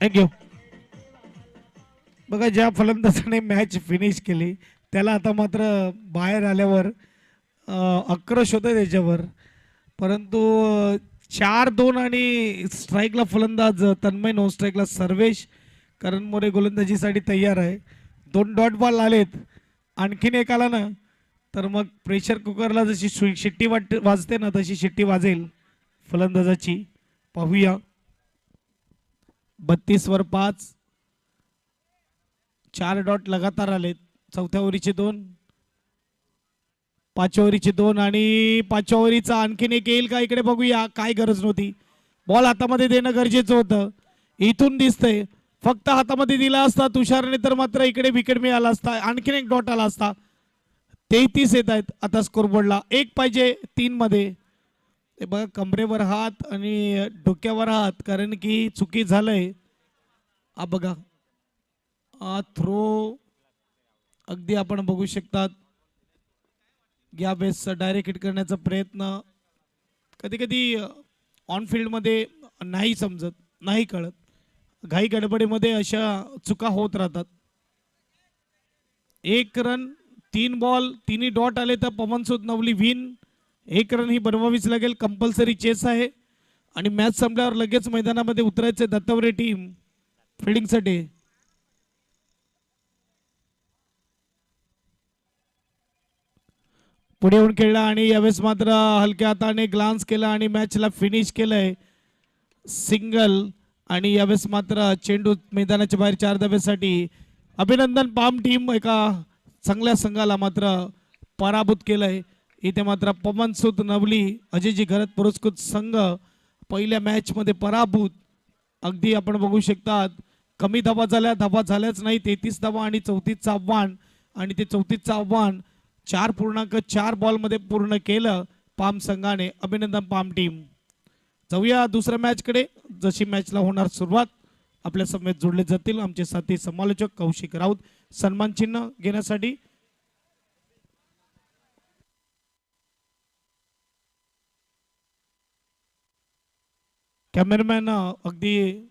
S4: थँक्यू. बघा ज्या फलंदाजाने मॅच फिनिश केली त्याला आता मात्र बाहेर आल्यावर आक्रोश होतोय त्याच्यावर, परंतु 4-2 आणि स्ट्राईकला फलंदाज तन्मय, नॉन स्ट्राईकला सर्वेश. करण मोरे गोलंदाजीसाठी तयार आहे. 2 डॉट बॉल आलेत. आणखीन एक आला ना तर मग प्रेशर कुकरला जशी शिट्टी वाजते ना तशी शिट्टी वाजेल फलंदाजाची. पाहूया. 32 वर 5. 4 डॉट लगातार आलेत. 4थ्या ओव्हरीचे 2, 5व्या ओव्हरीचे 2 आणि 5व्या ओव्हरीचा आणखीन एक येईल का इकडे बघूया. काय गरज नव्हती. बॉल हातामध्ये देणं गरजेचं होतं. इथून दिसतंय फक्त हातामध्ये दिला असता तुषारने तर मात्र इकडे विकेट मिळाला असता. आणखीन एक डॉट आला असता. 33 येत आहेत आता स्कोरबोर्डला. 1 पाहिजे 3 मध्ये. बघा कमरेवर हात आणि डोक्यावर हात कारण की चुकी झालंय. हा बघा थ्रो अगदी आपण बघू शकतात. या बेस डायरेक्ट हिट करण्याचा प्रयत्न कधी कधी ऑन फील्ड मध्ये नाही समजत, नाही कळत. घाई गडबडीमध्ये अशा चुका होत राहतात. 1 रन 3 बॉल 3 डॉट आले तर पवनसुत नवली विन. 1 रन ही बनवावीच लागेल. कंपल्सरी चेस आहे आणि मॅच संपल्यावर लगेच मैदानामध्ये उतरायचे दत्तावरे टीम फिल्डिंगसाठी. पुढे येऊन खेळला आणि यावेळेस मात्र हलक्या हाताने ग्लान्स केला आणि मॅचला फिनिश केलंय. सिंगल आणि यावेळेस मात्र चेंडू मैदानाच्या बाहेर 4 धावेसाठी. अभिनंदन पाम टीम एका चांगल्या संघाला मात्र पराभूत केलंय. इथे मात्र पवनसुत नवली अजयजी घरत पुरस्कृत संघ पहिल्या मॅच मध्ये पराभूत. अगदी आपण बघू शकतात कमी धावा झाल्याच नाही. 33 धावा आणि 34चं आव्हान आणि ते 34चं आव्हान 4.4 बॉल मध्ये पूर्ण केलं पाम संघाने. अभिनंदन पाम टीम. जाऊया दुसऱ्या मॅच कडे. जशी मॅचला होणार सुरुवात आपल्या समेत जोडले जातील आमचे साथी समालोचक कौशिक राऊत. सन्मान चिन्ह घेण्यासाठी. कॅमेरामॅन अगदी